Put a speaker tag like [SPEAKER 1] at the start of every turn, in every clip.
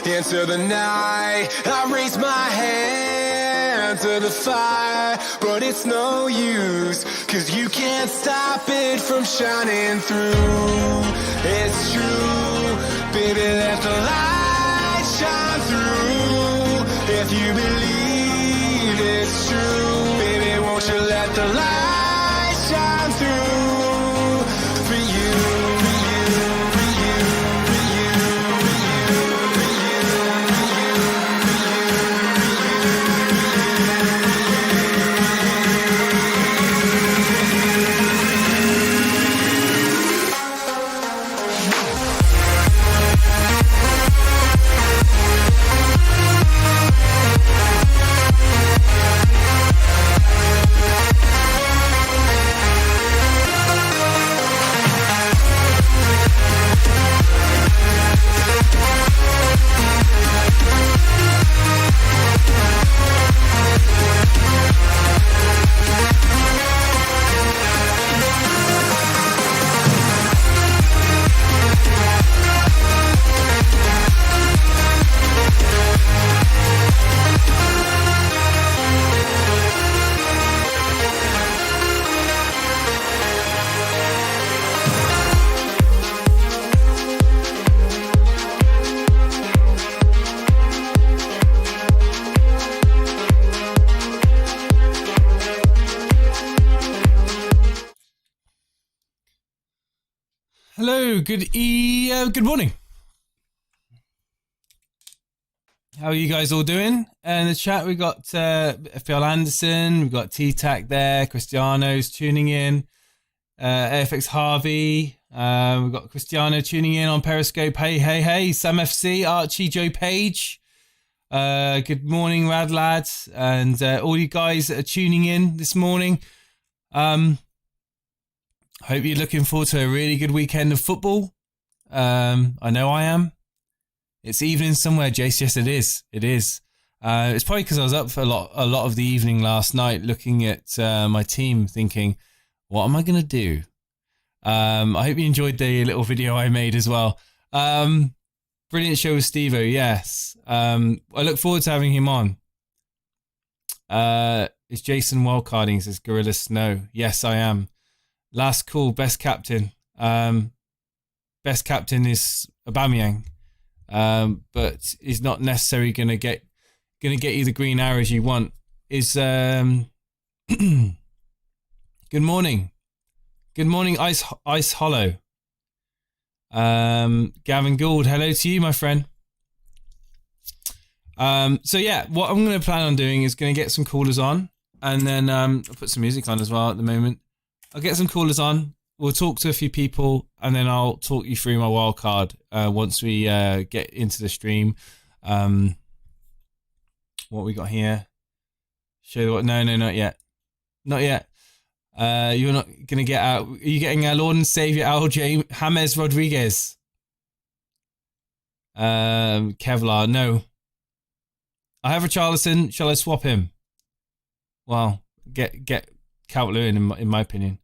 [SPEAKER 1] into the night. I raise my hand to the fire, but it's no use, 'cause you can't stop it from shining through. It's true, baby, let the light shine through. If you believe it's true, baby, won't you let the light shine through for you, for you, for you, for you, for you, for you, for you,
[SPEAKER 2] Hello, good morning. How are you guys all doing? In the chat, we got FPL Anderson, we've got T-Tac there, Cristiano's tuning in, AFX Harvey, we've got Cristiano tuning in on Periscope. Hey, Sam FC, Archie, Joe Page. Good morning, Rad Lads, and all you guys that are tuning in this morning. Hope you're looking forward to a really good weekend of football. I know I am. It's evening somewhere, Jace. Yes, it is. It is. It's probably because I was up for a lot of the evening last night, looking at my team, thinking, what am I going to do? I hope you enjoyed the little video I made as well. Brilliant show with Steve-O, yes. I look forward to having him on. Is Jason wildcarding? Says Gorilla Snow. Yes, I am. Last call, best captain. Best captain is Aubameyang, but he's not necessarily gonna get you the green arrows you want. Is good morning, Ice Hollow. Gavin Gould, hello to you, my friend. So yeah, what I'm gonna plan on doing is gonna get some callers on, and then I'll put some music on as well at the moment. I'll get some callers on. We'll talk to a few people, and then I'll talk you through my wild card once we get into the stream. What we got here? Show you what? No, not yet. Not yet. You're not gonna get out. Are you getting our Lord and Savior James Rodriguez? Kevlar, no. I have a Richarlison. Shall I swap him? Well, get Calvert-Lewin in my opinion.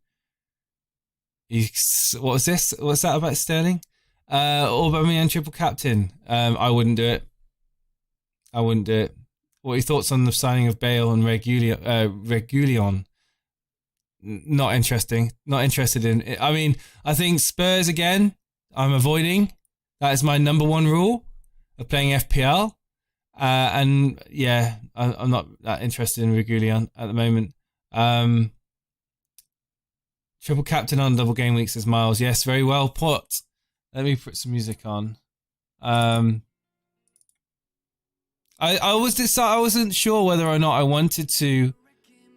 [SPEAKER 2] What was this? What's that about Sterling? Aubameyang triple captain. I wouldn't do it. What are your thoughts on the signing of Bale and Reguilon? Not interesting. Not interested in it. I mean, I think Spurs again, I'm avoiding. That is my number one rule of playing FPL. And yeah, I'm not that interested in Reguilon at the moment. Triple captain on double game week, says Miles. Yes, very well put. Let me put some music on. I wasn't sure whether or not I wanted to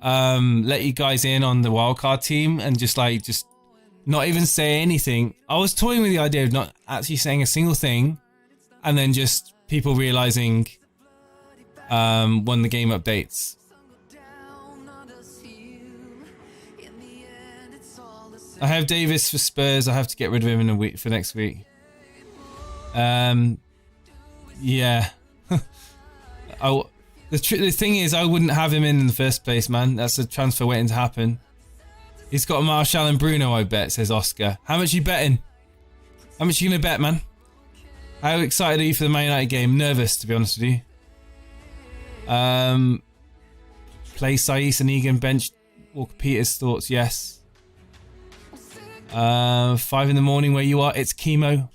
[SPEAKER 2] let you guys in on the wildcard team and just not even say anything. I was toying with the idea of not actually saying a single thing, and then just people realizing when the game updates. I have Davis for Spurs. I have to get rid of him in a week for next week. Yeah. The thing is, I wouldn't have him in the first place, man. That's a transfer waiting to happen. He's got Martial and Bruno, I bet, says Oscar. How much you betting? How much you gonna bet, man? How excited are you for the Man United game? Nervous, to be honest with you. Play Saiss and Egan, bench Walker Peters. Thoughts? Yes. 5 in the morning where you are. It's chemo.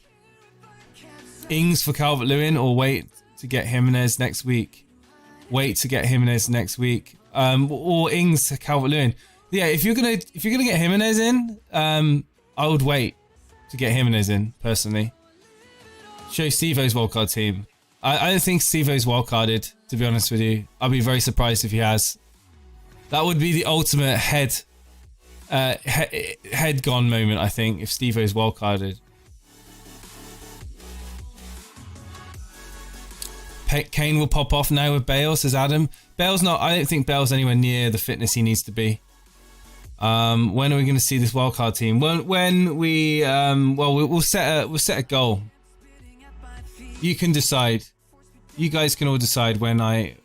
[SPEAKER 2] Ings for Calvert-Lewin, or wait to get Jimenez next week. Wait to get Jimenez next week. Or Ings to Calvert-Lewin. Yeah, if you're gonna get Jimenez in, I would wait to get Jimenez in personally. Show Steve-O's wildcard team. I don't think Steve-O's wildcarded, to be honest with you. I'd be very surprised if he has. That would be the ultimate head gone moment, I think, if Steve-O's wildcarded. Kane will pop off now with Bale, says Adam. Bale's not. I don't think Bale's anywhere near the fitness he needs to be. When are we going to see this wildcard team? When we we'll set a goal. You can decide. You guys can all decide when I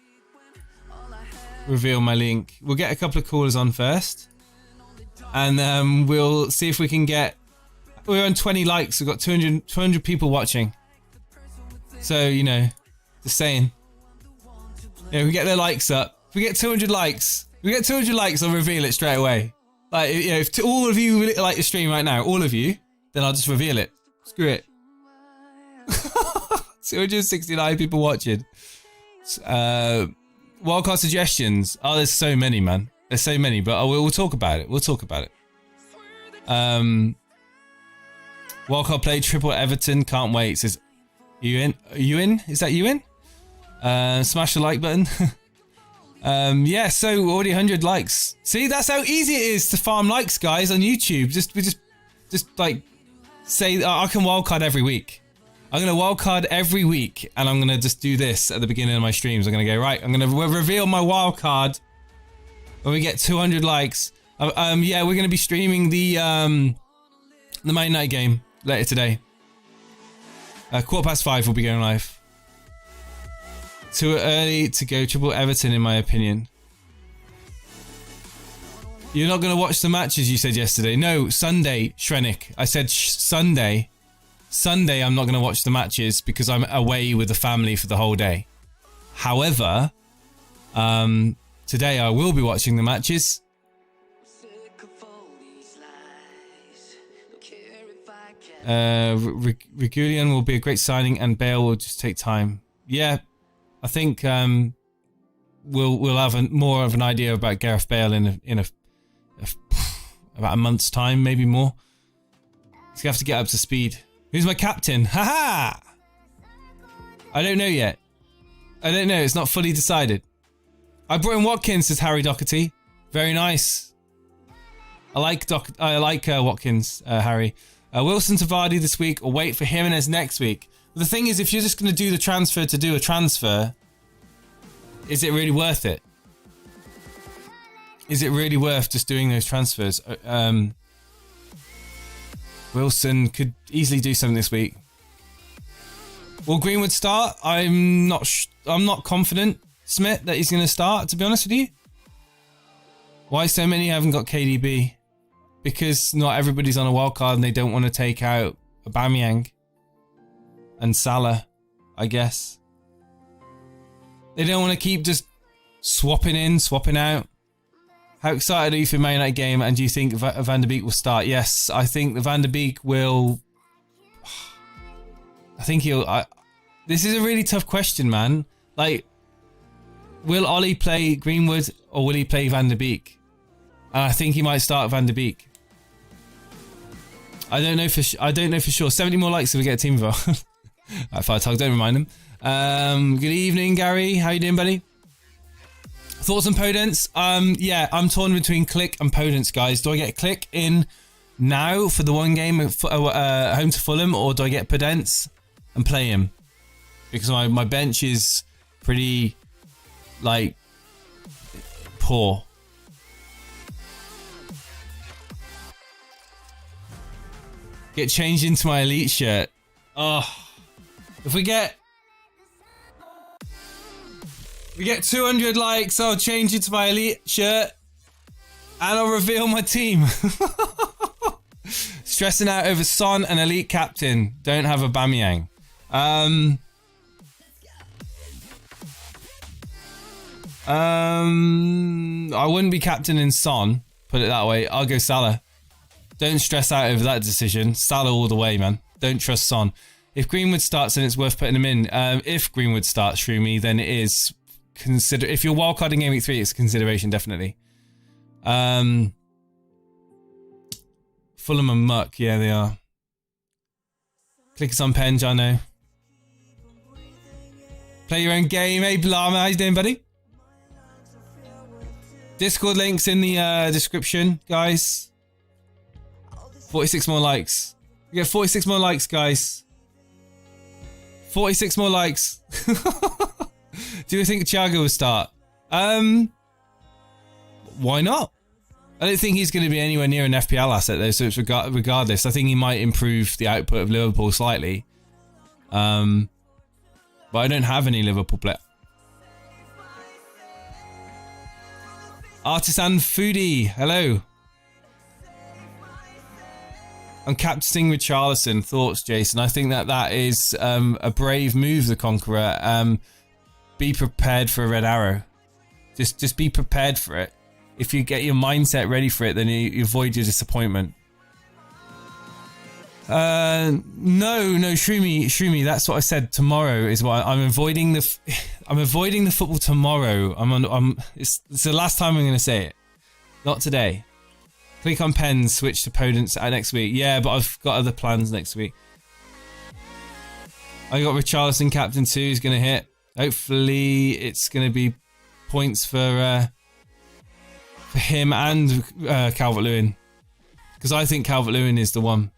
[SPEAKER 2] reveal my link. We'll get a couple of callers on first, and we'll see if we can get. We're on 20 likes. We've got 200 people watching. So you know. Just saying. Yeah, we get their likes up. If we get 200 likes, I'll reveal it straight away. Like, you know, if all of you like the stream right now, all of you, then I'll just reveal it. Screw it. 269 people watching. Wildcard suggestions. Oh, there's so many, man. There's so many, but we'll talk about it. Wildcard play triple Everton. Can't wait. Says, you in? Are you in? Is that you in? Smash the like button. Yeah, so already 100 likes. See, that's how easy it is to farm likes, guys, on YouTube. Just like say I can wildcard every week. I'm gonna wildcard every week, and I'm gonna just do this at the beginning of my streams. I'm gonna go right. I'm gonna reveal my wildcard when we get 200 likes. Yeah, we're gonna be streaming the Man United game later today. 5:15 we'll be going live. Too early to go triple Everton, in my opinion. You're not going to watch the matches, you said yesterday. No, Sunday, Shrenik. I said Sunday. Sunday, I'm not going to watch the matches because I'm away with the family for the whole day. However, today I will be watching the matches. Regulion will be a great signing, and Bale will just take time. Yeah, I think we'll have more of an idea about Gareth Bale in about a month's time, maybe more. He's gonna have to get up to speed. Who's my captain? Haha! I don't know yet. I don't know. It's not fully decided. I brought in Watkins, says Harry Doherty. Very nice. I like Watkins, Harry. Wilson to Vardy this week, or wait for Jimenez next week. But the thing is, if you're just going to do the transfer to do a transfer, is it really worth it? Is it really worth just doing those transfers? Wilson could easily do something this week. Will Greenwood start? I'm not confident, Smith, that he's going to start, to be honest with you. Why so many haven't got KDB? Because not everybody's on a wildcard and they don't want to take out Aubameyang and Salah, I guess. They don't want to keep just swapping in, swapping out. How excited are you for the Man United game, and do you think Van der Beek will start? Yes, I think the Van der Beek will... I think he'll... This is a really tough question, man. Like, will Ollie play Greenwood or will he play Van der Beek? And I think he might start Van der Beek. I don't know for sure. 70 more likes if we get a team involved. Right, Fire Tug, don't remind them. Good evening, Gary. How you doing, buddy? Thoughts on Podence? Yeah, I'm torn between Click and Podence, guys. Do I get Click in now for the one game home to Fulham, or do I get Podence and play him? Because my bench is pretty, like, poor. Get changed into my Elite shirt. Oh, if we get 200 likes, I'll change into my Elite shirt and I'll reveal my team. Stressing out over Son and Elite captain. Don't have Aubameyang. I wouldn't be captaining Son, put it that way. I'll go Salah. Don't stress out over that decision. Salah all the way, man. Don't trust Son. If Greenwood starts, then it's worth putting him in. If Greenwood starts, Shroomy, then it is consider. If you're wildcarding Game Week 3, it's a consideration, definitely. Fulham and Muck, yeah, they are. Click us on Penge, I know. Play your own game. Hey, Blama, how you doing, buddy? Discord links in the description, guys. 46 more likes. We get 46 more likes, guys. 46 more likes. Do you think Thiago will start? Why not? I don't think he's going to be anywhere near an FPL asset though, so it's regardless. I think he might improve the output of Liverpool slightly. But I don't have any Liverpool player. Artisan Foodie, hello. I'm captaining Richarlison. Thoughts, Jason? I think that is a brave move, the Conqueror. Be prepared for a red arrow. Just be prepared for it. If you get your mindset ready for it, then you avoid your disappointment. No, Shroomy. That's what I said. Tomorrow is what I'm avoiding the. I'm avoiding the football tomorrow. It's the last time I'm going to say it. Not today. Click on pens. Switch to opponents next week. Yeah, but I've got other plans next week. I got Richarlison captain too. He's going to hit. Hopefully, it's going to be points for him and Calvert-Lewin, because I think Calvert-Lewin is the one.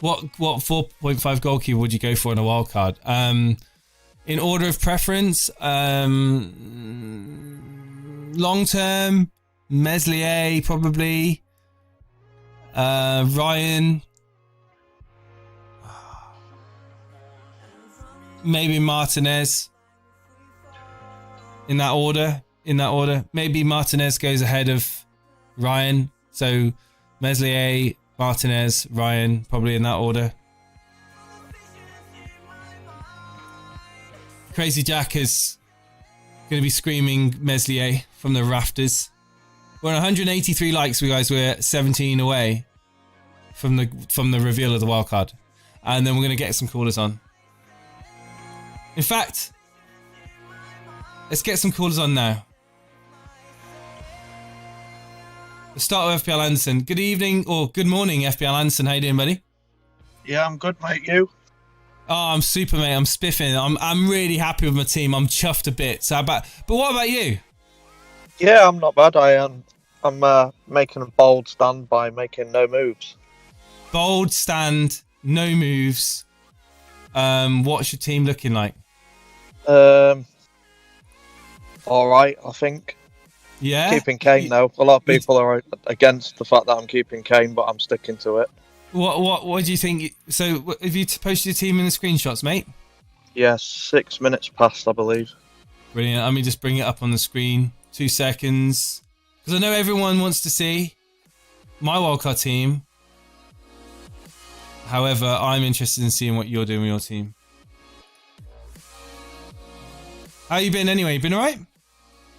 [SPEAKER 2] What 4.5 goalkeeper would you go for in a wild card? In order of preference, long term, Meslier probably, Ryan, maybe Martinez. In that order. Maybe Martinez goes ahead of Ryan. So Meslier, Martinez, Ryan, probably in that order. Crazy Jack is going to be screaming Meslier from the rafters. We're on 183 likes, we guys. We're 17 away from the reveal of the wildcard. And then we're going to get some callers on. In fact, let's get some callers on now. Let's start with FPL Anderson. Good evening, or good morning, FPL Anderson. How you doing, buddy?
[SPEAKER 3] Yeah, I'm good, mate. You?
[SPEAKER 2] Oh, I'm super, mate. I'm spiffing. I'm really happy with my team. I'm chuffed a bit. But what about you?
[SPEAKER 3] Yeah, I'm not bad. I'm making a bold stand by making no moves.
[SPEAKER 2] Bold stand, no moves. What's your team looking like?
[SPEAKER 3] All right, I think.
[SPEAKER 2] Yeah.
[SPEAKER 3] Keeping Kane though. A lot of people are against the fact that I'm keeping Kane, but I'm sticking to it.
[SPEAKER 2] What do you think? So, have you posted your team in the screenshots, mate?
[SPEAKER 3] Yeah, 6 minutes past, I believe.
[SPEAKER 2] Brilliant. Let me just bring it up on the screen. 2 seconds, because I know everyone wants to see my wildcard team. However, I'm interested in seeing what you're doing with your team. How you been anyway? You been alright?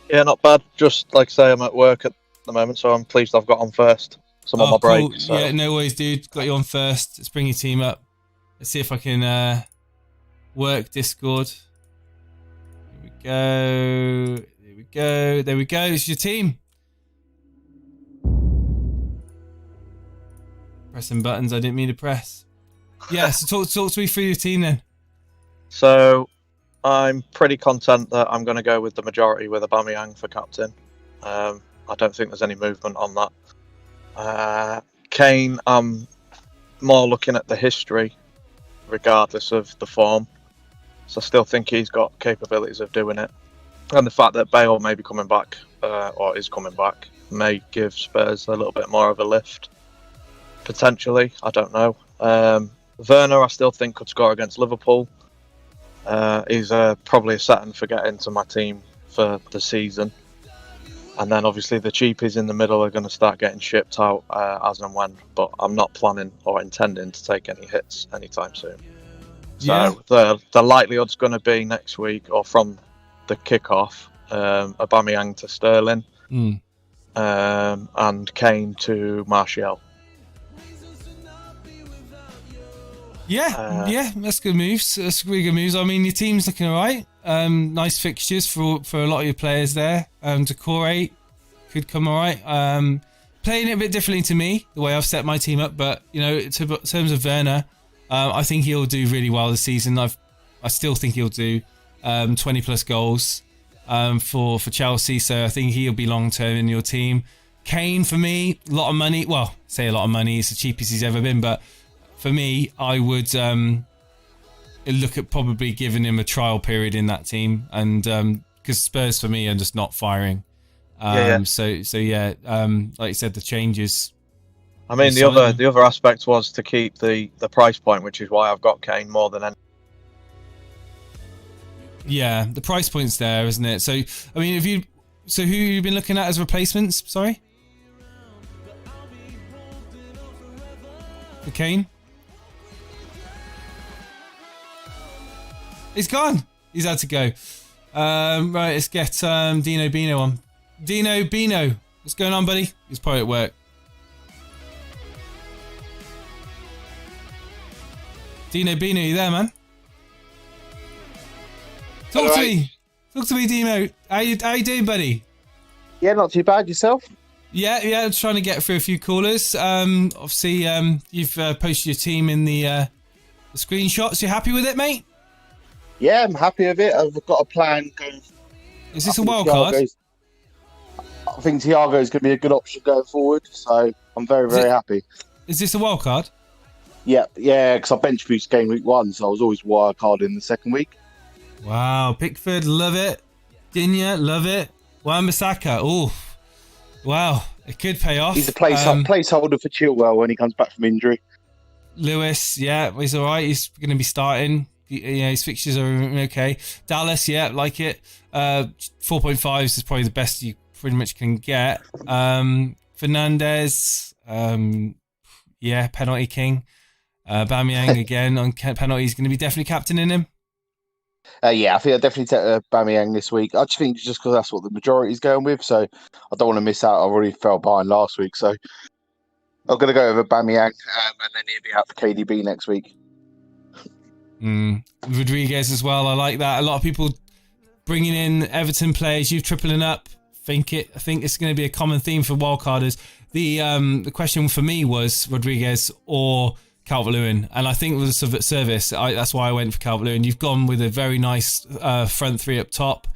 [SPEAKER 3] Yeah, not bad. Just like I say, I'm at work at the moment, so I'm pleased I've got on first. So I'm on my break.
[SPEAKER 2] Cool.
[SPEAKER 3] So.
[SPEAKER 2] Yeah, no worries, dude. Got you on first. Let's bring your team up. Let's see if I can work Discord. Here we go. There we go. It's your team. Pressing buttons I didn't mean to press. Yeah, so talk to me through your team then.
[SPEAKER 3] So I'm pretty content that I'm going to go with the majority with Aubameyang for captain. I don't think there's any movement on that. Kane, I'm more looking at the history regardless of the form. So I still think he's got capabilities of doing it. And the fact that Bale may be coming back, or is coming back, may give Spurs a little bit more of a lift. Potentially, I don't know. Werner, I still think could score against Liverpool. He's probably a set and forget into my team for the season. And then obviously the cheapies in the middle are going to start getting shipped out as and when. But I'm not planning or intending to take any hits anytime soon. So the likelihood's going to be next week or from the kickoff, Aubameyang to Sterling, and Kane to Martial.
[SPEAKER 2] Yeah, that's good moves. That's really good moves. I mean, your team's looking alright. Nice fixtures for a lot of your players there. Decore could come alright. Playing it a bit differently to me, the way I've set my team up, but you know, in terms of Werner, I think he'll do really well this season. I still think he'll do 20 plus goals for Chelsea, so I think he'll be long term in your team. Kane, for me, a lot of money. Well, say a lot of money. It's the cheapest he's ever been, but for me, I would look at probably giving him a trial period in that team, and because Spurs for me are just not firing. So like you said, the changes.
[SPEAKER 3] I mean, the other aspect was to keep the price point, which is why I've got Kane more than any.
[SPEAKER 2] Yeah, the price point's there, isn't it? So I mean, who have you been looking at as replacements? Sorry, for Kane. He's gone. He's had to go. Right, let's get Dino Bino on. Dino Bino, what's going on, buddy? He's probably at work. Dino Bino, you there, man? Talk to me. Talk to me, Dino. How you doing, buddy?
[SPEAKER 4] Yeah, not too bad. Yourself?
[SPEAKER 2] Yeah, I'm trying to get through a few callers. Obviously, you've posted your team in the screenshots. You happy with it, mate?
[SPEAKER 4] Yeah, I'm happy with it. I've got a plan going.
[SPEAKER 2] Is this a wild card?
[SPEAKER 4] I think Thiago is going to be a good option going forward, so I'm very, very happy.
[SPEAKER 2] Is this a wild card?
[SPEAKER 4] Yeah, because I bench boosted game week 1, so I was always wild card in the second week.
[SPEAKER 2] Wow, Pickford, love it. Dinya, love it. Wan-Bissaka, oh, wow, it could pay off.
[SPEAKER 4] He's a placeholder for Chilwell when he comes back from injury.
[SPEAKER 2] Lewis, yeah, he's all right. He's going to be starting. Yeah, his fixtures are okay. Dallas, yeah, like it. 4.5 is probably the best you pretty much can get. Fernandez, penalty king. Aubameyang again on penalty. He's going to be definitely captaining him.
[SPEAKER 4] Yeah, I think I'll definitely take Aubameyang this week. I just think just because that's what the majority is going with, so I don't want to miss out. I already fell behind last week, so I'm going to go with Aubameyang, and then he'll be out for KDB next week.
[SPEAKER 2] Rodriguez as well. I like that. A lot of people bringing in Everton players. You tripling up. I think it's going to be a common theme for wildcarders. The question for me was Rodriguez or Calvert-Lewin, and I think with the service, that's why I went for Calvert-Lewin. You've gone with a very nice front three up top.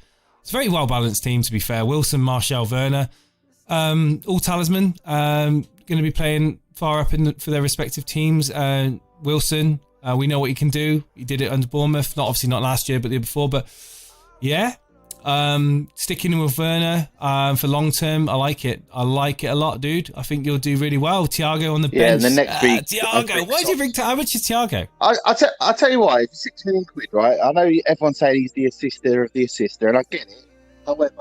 [SPEAKER 2] It's a very well balanced team, to be fair. Wilson, Martial, Werner, all talisman. Going to be playing far up for their respective teams. Wilson. We know what he can do. He did it under Bournemouth. Obviously not last year, but the year before. But yeah, sticking with Werner for long term. I like it. I like it a lot, dude. I think you'll do really well. Thiago on the bench.
[SPEAKER 4] Yeah, and the next week.
[SPEAKER 2] Thiago, why do you think? How much is Thiago?
[SPEAKER 4] I'll tell you why. It's £6 million, right? I know everyone's saying he's the assister of the assister, and I get it. However,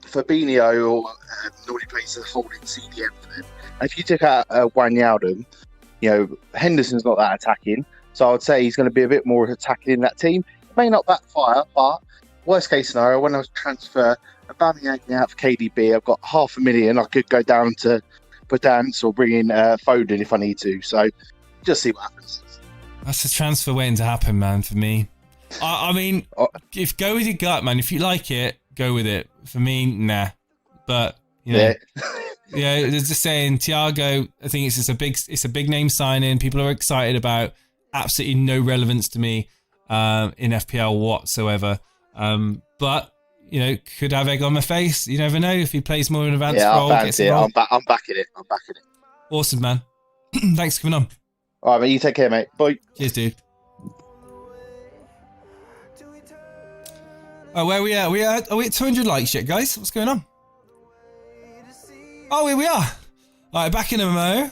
[SPEAKER 4] Fabinho normally plays a holding CDM for them. And if you took out Wijnaldum, you know, Henderson's not that attacking, so I would say he's going to be a bit more attacking in that team. It may not backfire, but worst case scenario, when I transfer Aubameyang out for KDB, I've got $500,000. I could go down to Pedance or bring in Foden if I need to. So just see what happens.
[SPEAKER 2] That's a transfer waiting to happen, man, for me. I mean, if go with your gut, man. If you like it, go with it. For me, nah. But, you know... Yeah, just saying, Thiago, I think it's a big name signing. People are excited about. Absolutely no relevance to me in FPL whatsoever. But you know, could have egg on my face. You never know if he plays more in advanced role.
[SPEAKER 4] I'm backing it.
[SPEAKER 2] Awesome, man. Thanks for coming on.
[SPEAKER 4] All right, mate. You take care, mate. Bye.
[SPEAKER 2] Cheers, dude. Oh, where are we at? Are we at 200 likes yet, guys? What's going on? Oh, here we are. Alright, back in a mo.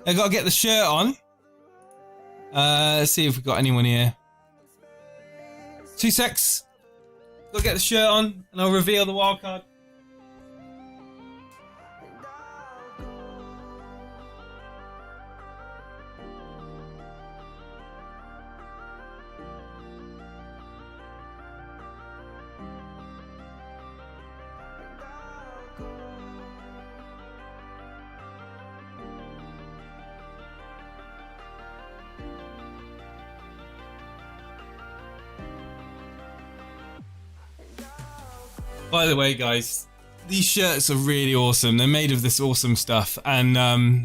[SPEAKER 2] I've got to get the shirt on. Let's see if we've got anyone here. 2 secs. Got to get the shirt on and I'll reveal the wildcard. By the way, guys, these shirts are really awesome. They're made of this awesome stuff, and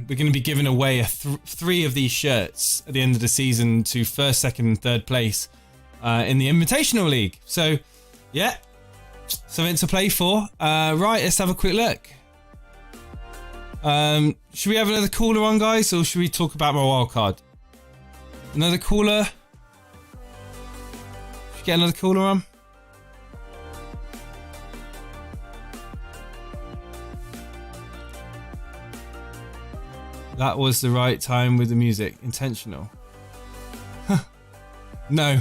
[SPEAKER 2] we're going to be giving away 3 of these shirts at the end of the season to first, second, and third place in the Invitational League. So, yeah, something to play for. Right, let's have a quick look. Should we have another caller on, guys, or should we talk about my wildcard? Another caller? Should we get another caller on? That was the right time with the music. Intentional. No.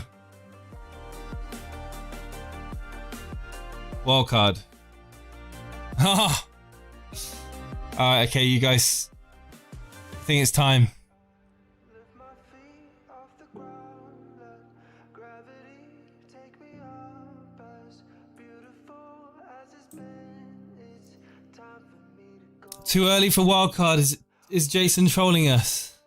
[SPEAKER 2] Wildcard. Alright, okay, you guys. I think it's time. Too early for wildcard. Is Jason trolling us?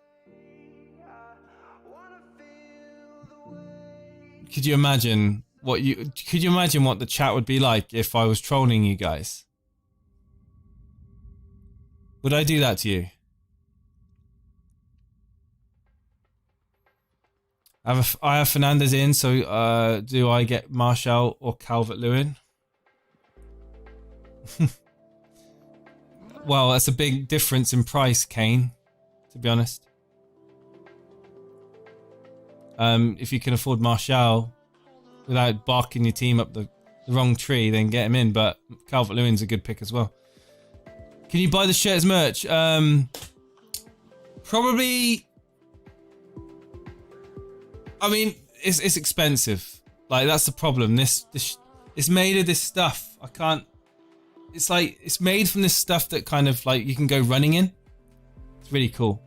[SPEAKER 2] Could you imagine what the chat would be like if I was trolling you guys? Would I do that to you? I have Fernandez in, so do I get Martial or Calvert-Lewin? Well, that's a big difference in price, Kane, to be honest. If you can afford Martial without barking your team up the wrong tree, then get him in, but Calvert-Lewin's a good pick as well. Can you buy the shirt as merch? Probably. I mean, it's expensive. Like, that's the problem. This it's made of this stuff. I can't. It's like it's made from this stuff that kind of like you can go running in. It's really cool.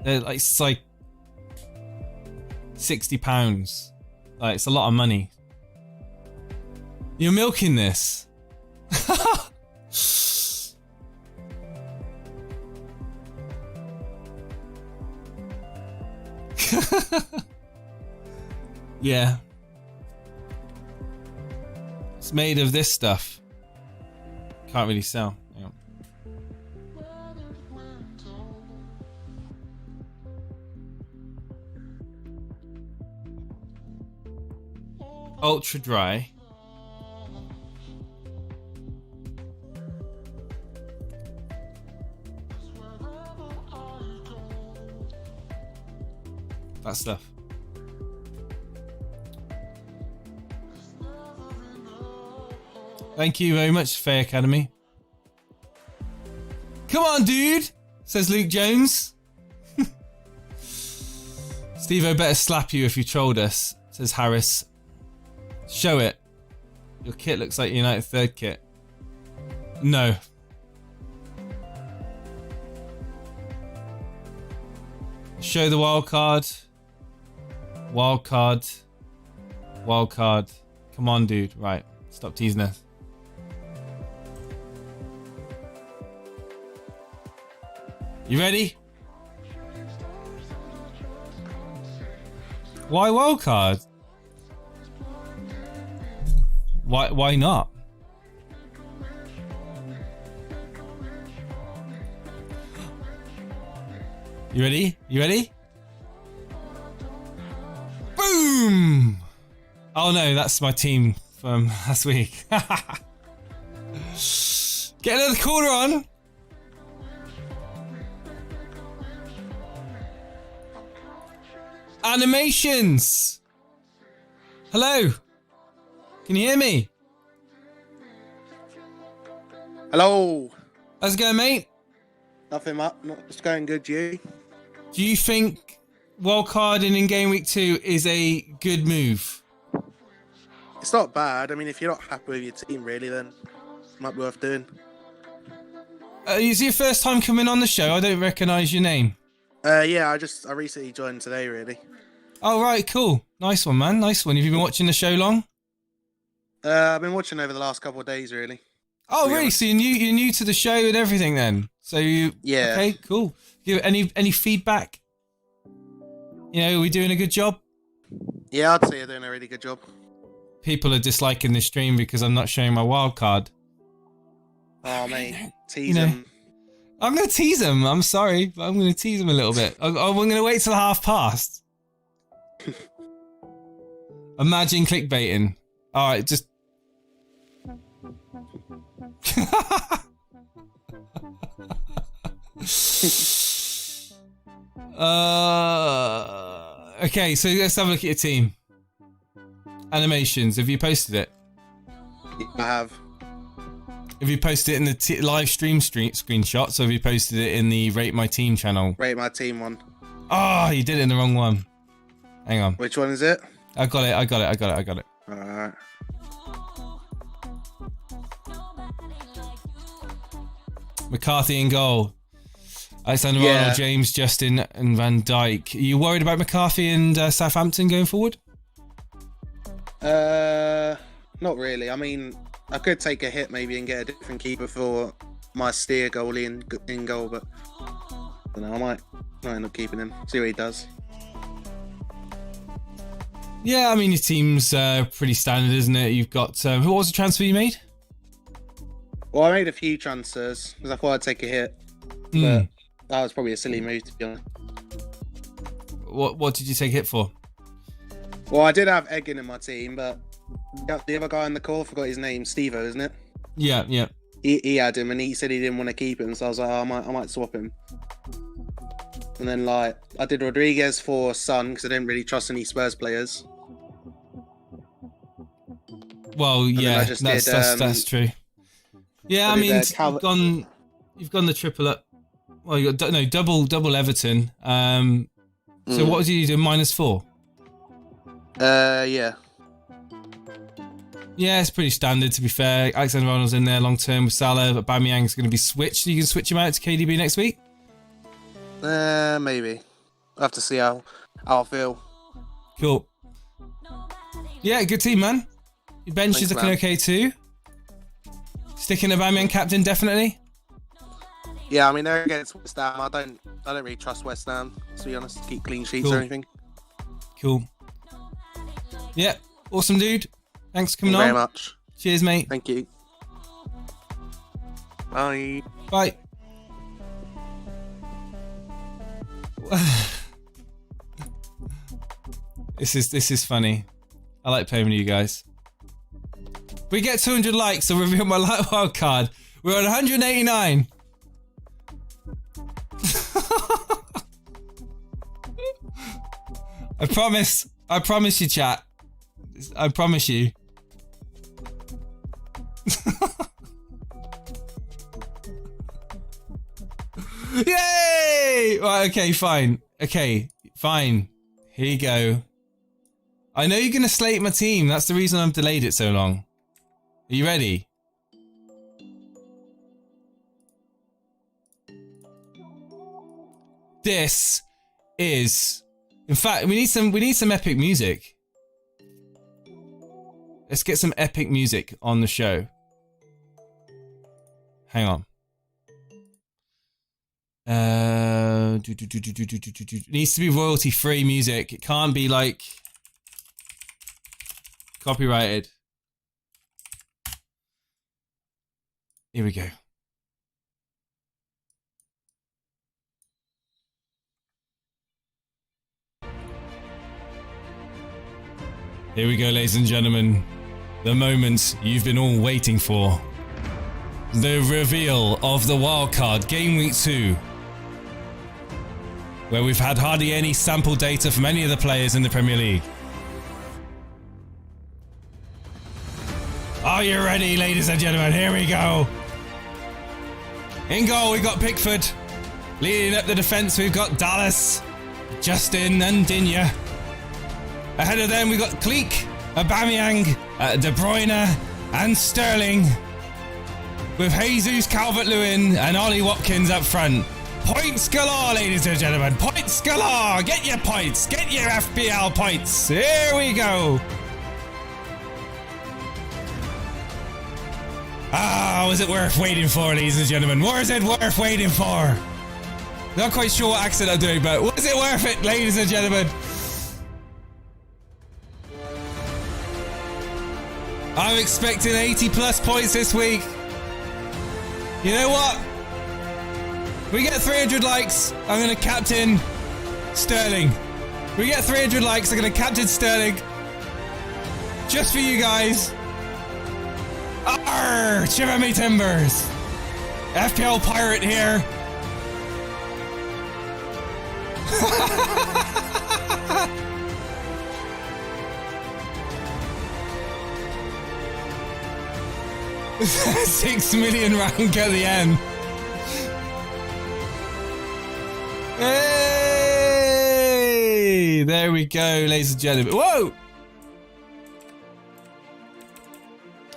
[SPEAKER 2] It's like £60. Like, it's a lot of money. You're milking this. Yeah. It's made of this stuff. Can't really sell. Hang on. Ultra dry. That stuff. Thank you very much, Faye Academy. Come on, dude, says Luke Jones. Steve-O better slap you if you trolled us, says Harris. Show it. Your kit looks like United third kit. No. Show the wild card. Wild card. Wild card. Come on, dude. Right. Stop teasing us. You ready? Why wildcard? Why not? You ready? You ready? Boom! Oh no, that's my team from last week. Get another caller on. Animations. Hello. Can you hear me?
[SPEAKER 5] Hello.
[SPEAKER 2] How's it going, mate?
[SPEAKER 5] Nothing much. It's going good, you?
[SPEAKER 2] Do you think wildcarding in Game Week 2 is a good move?
[SPEAKER 5] It's not bad. I mean, if you're not happy with your team, really, then it might be worth doing.
[SPEAKER 2] Is it your first time coming on the show? I don't recognise your name.
[SPEAKER 5] Yeah, I recently joined today, really.
[SPEAKER 2] Oh, right, cool. Nice one, man. Nice one. Have you been watching the show long?
[SPEAKER 5] I've been watching over the last couple of days, really.
[SPEAKER 2] Oh, really? So you're new to the show and everything then? So you...
[SPEAKER 5] Yeah.
[SPEAKER 2] Okay, cool. Give any feedback? You know, are we doing a good job?
[SPEAKER 5] Yeah, I'd say you're doing a really good job.
[SPEAKER 2] People are disliking this stream because I'm not showing my wild card.
[SPEAKER 5] Oh, mate. Tease
[SPEAKER 2] You know.
[SPEAKER 5] him.
[SPEAKER 2] I'm going to tease him. I'm sorry, but I'm going to tease him a little bit. I'm going to wait till half past. Imagine clickbaiting. All right, just... Okay, so let's have a look at your team. Animations, have you posted it?
[SPEAKER 5] I have.
[SPEAKER 2] Have you posted it in the live stream screenshots, or have you posted it in the Rate My Team channel?
[SPEAKER 5] Rate My Team one.
[SPEAKER 2] Oh, you did it in the wrong one. Hang on.
[SPEAKER 5] Which one is it?
[SPEAKER 2] I got it.
[SPEAKER 5] Alright.
[SPEAKER 2] McCarthy in goal. Alexander Arnold, James, Justin, and Van Dijk. Are you worried about McCarthy and Southampton going forward?
[SPEAKER 5] Not really. I mean, I could take a hit maybe and get a different keeper for my steer goalie in goal, but I don't know. I might end up keeping him. See what he does.
[SPEAKER 2] Yeah, I mean, your team's pretty standard, isn't it? You've got... what was the transfer you made?
[SPEAKER 5] Well, I made a few transfers because I thought I'd take a hit, but that was probably a silly move, to be honest.
[SPEAKER 2] What did you take a hit for?
[SPEAKER 5] Well, I did have Egan in my team, but the other guy on the call, I forgot his name, Steve-O, isn't it?
[SPEAKER 2] Yeah.
[SPEAKER 5] He had him, and he said he didn't want to keep him, so I was like, I might swap him. And then, like, I did Rodriguez for Son because I didn't really trust any Spurs players.
[SPEAKER 2] Well, yeah, that's true. Yeah, I mean, you've gone the triple up. Well, you got double Everton. So what was you doing? -4.
[SPEAKER 5] Yeah.
[SPEAKER 2] Yeah, it's pretty standard, to be fair. Alexander Arnold's in there long term with Salah, but Aubameyang's going to be switched. You can switch him out to KDB next week?
[SPEAKER 5] Maybe. I'll have to see how I feel.
[SPEAKER 2] Cool. Yeah, good team, man. Your bench is looking okay too. Sticking Aubameyang captain, definitely.
[SPEAKER 5] Yeah, I mean, they're against West Ham. I don't really trust West Ham, to be honest, to keep clean sheets or anything.
[SPEAKER 2] Cool. Yeah, awesome, dude. Thanks for coming on.
[SPEAKER 5] Thank you very much.
[SPEAKER 2] Cheers, mate.
[SPEAKER 5] Thank you. Bye.
[SPEAKER 2] Bye. This is funny. I like playing with you guys. If we get 200 likes, I'll reveal my wild card. We're on 189. I promise you, chat. I promise you. Yay! Right, okay, fine. Okay, fine. Here you go. I know you're going to slate my team. That's the reason I've delayed it so long. Are you ready? This is... In fact, we need some epic music. Let's get some epic music on the show. Hang on. It needs to be royalty free music. It can't be like copyrighted. Here we go. Here we go, ladies and gentlemen. The moment you've been all waiting for. The reveal of the wildcard, Gameweek 2. Where we've had hardly any sample data from any of the players in the Premier League. Are you ready, ladies and gentlemen? Here we go. In goal, we've got Pickford. Leading up the defence, we've got Dallas, Justin and Digne. Ahead of them, we've got Cleek, Aubameyang, De Bruyne and Sterling. With Jesus Calvert-Lewin and Ollie Watkins up front. Points galore, ladies and gentlemen. Points galore. Get your points. Get your FPL points. Here we go. Ah, was it worth waiting for, ladies and gentlemen? Was it worth waiting for? Not quite sure what accent I'm doing, but was it worth it, ladies and gentlemen? I'm expecting 80 plus points this week. You know what? We get 300 likes. I'm going to captain Sterling. We get 300 likes. I'm going to captain Sterling. Just for you guys. Arr! Shiver me timbers. FPL Pirate here. $6 million rank at the end. Hey! There we go, ladies and gentlemen. Whoa!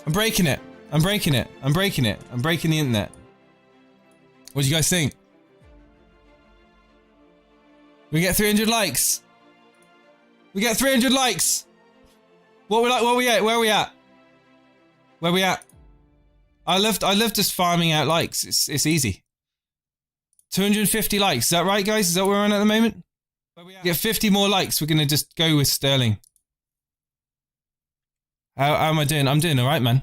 [SPEAKER 2] I'm breaking it. I'm breaking it. I'm breaking it. I'm breaking the internet. What do you guys think? We get 300 likes. We get 300 likes. What we like? Where we at? Where we at? Where we at? I love just farming out likes. It's easy. 250 likes. Is that right, guys? Is that where we're on at the moment? Get 50 more likes. We're gonna just go with Sterling. How am I doing? I'm doing all right, man.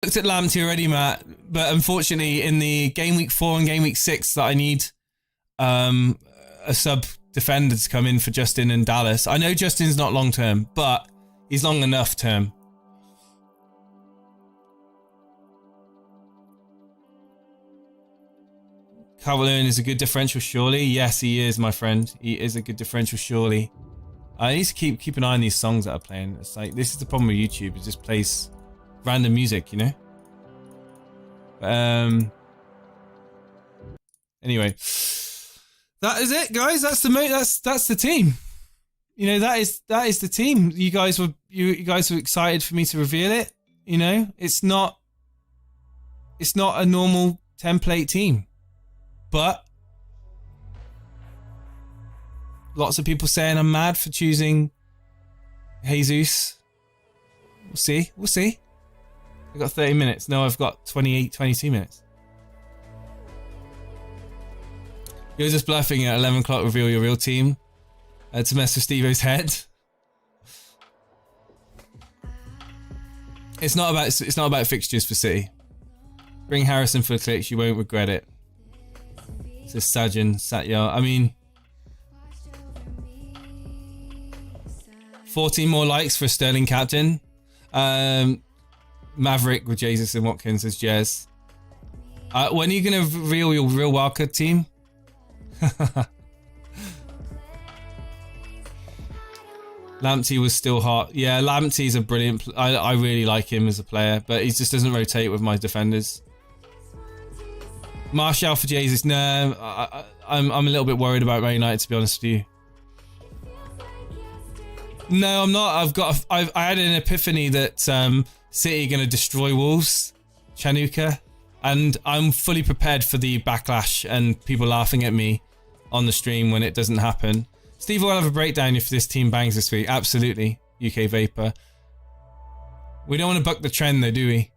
[SPEAKER 2] looked at Lamptey already, Matt, but unfortunately in the game week 4 and game week 6 that I need a sub defender to come in for Justin and Dallas. I know Justin's not long term, but he's long enough term. Calvert-Lewin is a good differential, surely. Yes, he is, my friend. He is a good differential, surely. I need to keep an eye on these songs that are playing. It's like, this is the problem with YouTube. It just plays random music, you know? Anyway, that is it, guys. That's the team. You know, that is the team. You guys were excited for me to reveal it. You know, it's not a normal template team, but lots of people saying I'm mad for choosing Jesus. We'll see. I've got 30 minutes. No, I've got 22 minutes. You're just bluffing at 11 o'clock, reveal your real team to mess with Steve-O's head. It's not about fixtures for City. Bring Harrison for the clicks, you won't regret it. Says Sajin Satyar. I mean, 14 more likes for a Sterling captain. Maverick with Jesus and Watkins, says Jez. When are you going to reveal your real wildcard team? Lamptey was still hot. Yeah, Lamptey's a brilliant. I really like him as a player, but he just doesn't rotate with my defenders. Martial for Jesus. No, I'm a little bit worried about Man United, to be honest with you. No, I'm not. I had an epiphany that City are going to destroy Wolves, Chanukah, and I'm fully prepared for the backlash and people laughing at me on the stream when it doesn't happen. Steve will have a breakdown if this team bangs this week. Absolutely, UK Vapor. We don't want to buck the trend though, do we?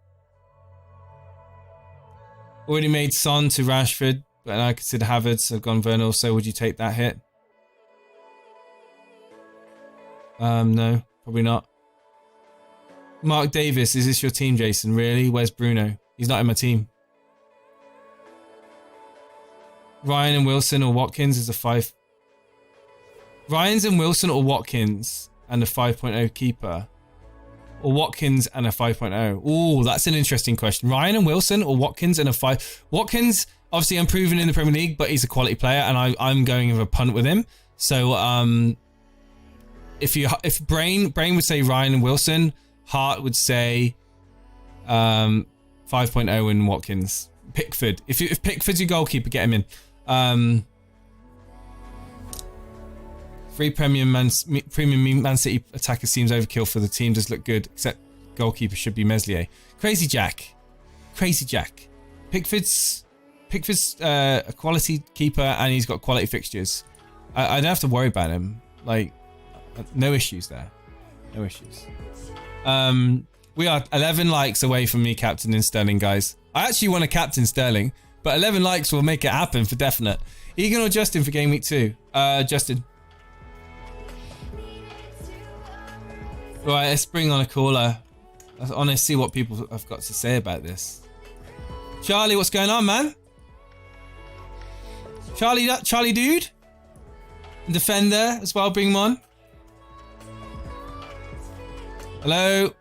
[SPEAKER 2] Already made Son to Rashford, but I consider Havertz have gone Vernal, so would you take that hit? No, probably not. Mark Davis, is this your team, Jason? Really? Where's Bruno? He's not in my team. Ryan and Wilson or Watkins is a 5. Ryan's and Wilson or Watkins and a 5.0 keeper. Or Watkins and a 5.0. Ooh, that's an interesting question. Ryan and Wilson or Watkins and a 5. Watkins, obviously unproven in the Premier League, but he's a quality player and I'm going with a punt with him. So if Brain would say Ryan and Wilson, Hart would say 5.0 and Watkins. Pickford. If Pickford's your goalkeeper, get him in. Free premium Man City attacker seems overkill for the team. Does look good, except goalkeeper should be Meslier. Crazy Jack. Pickford's a quality keeper and he's got quality fixtures. I don't have to worry about him. Like, no issues there. No issues. We are 11 likes away from me captaining Sterling, guys. I actually want to captain Sterling, but 11 likes will make it happen for definite. Egan or Justin for game week 2? Justin. Right, let's bring on a caller. I want to see what people have got to say about this. Charlie, what's going on, man? Charlie dude? Defender as well, bring him on. Hello?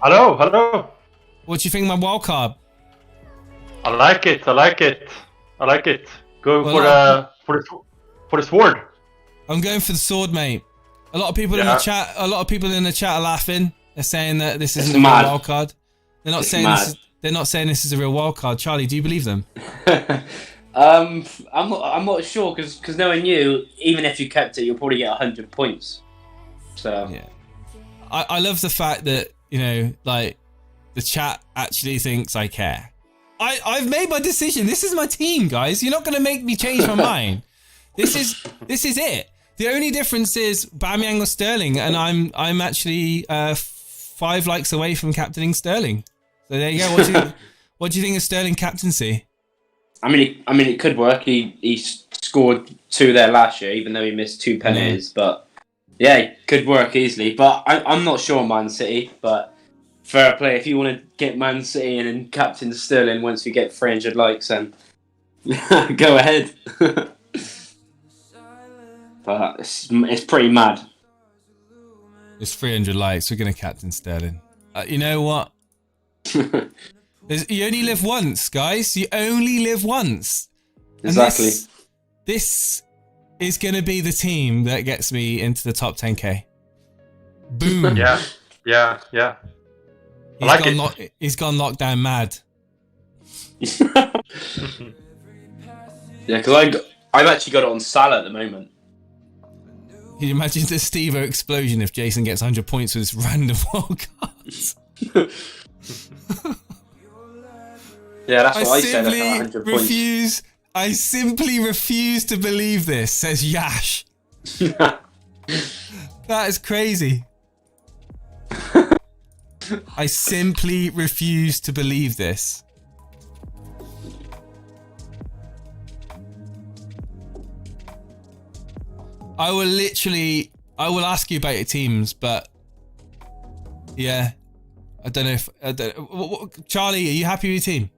[SPEAKER 6] Hello.
[SPEAKER 2] What do you think of my wild card?
[SPEAKER 6] I like it. Go for the sword.
[SPEAKER 2] I'm going for the sword, mate. A lot of people in the chat. A lot of people in the chat are laughing. They're saying that this isn't a real wild card. They're not saying this. They're not saying this is a real wild card. Charlie, do you believe them?
[SPEAKER 7] I'm not sure because knowing you, even if you kept it, you'll probably get 100 points. So
[SPEAKER 2] yeah, I love the fact that like the chat actually thinks I care. I've made my decision. This is my team, guys. You're not going to make me change my mind. This is it. The only difference is Bamyang or Sterling, and I'm actually 5 likes away from captaining Sterling. So there you go. What do you think of Sterling captaincy?
[SPEAKER 7] I mean, it could work. He scored 2 there last year, even though he missed 2 penalties. But yeah, it could work easily. But I'm not sure on Man City. But fair play. If you want to get Man City in and captain Sterling once we get 300 likes, then go ahead. But it's pretty mad.
[SPEAKER 2] It's 300 likes. We're going to captain Sterling. You know what? You only live once, guys. You only live once.
[SPEAKER 7] Exactly.
[SPEAKER 2] And this is going to be the team that gets me into the top 10k. Boom.
[SPEAKER 6] Yeah.
[SPEAKER 2] He's gone lockdown mad.
[SPEAKER 7] Yeah, because I've actually got it on Salah at the moment.
[SPEAKER 2] Can you imagine the Steve-O explosion if Jason gets 100 points with this random wildcards?
[SPEAKER 7] Yeah, that's what I said about 100 points.
[SPEAKER 2] I simply refuse to believe this, says Yash. That is crazy. I simply refuse to believe this. I will ask you about your teams, but yeah, I don't know if, Charlie, are you happy with your team?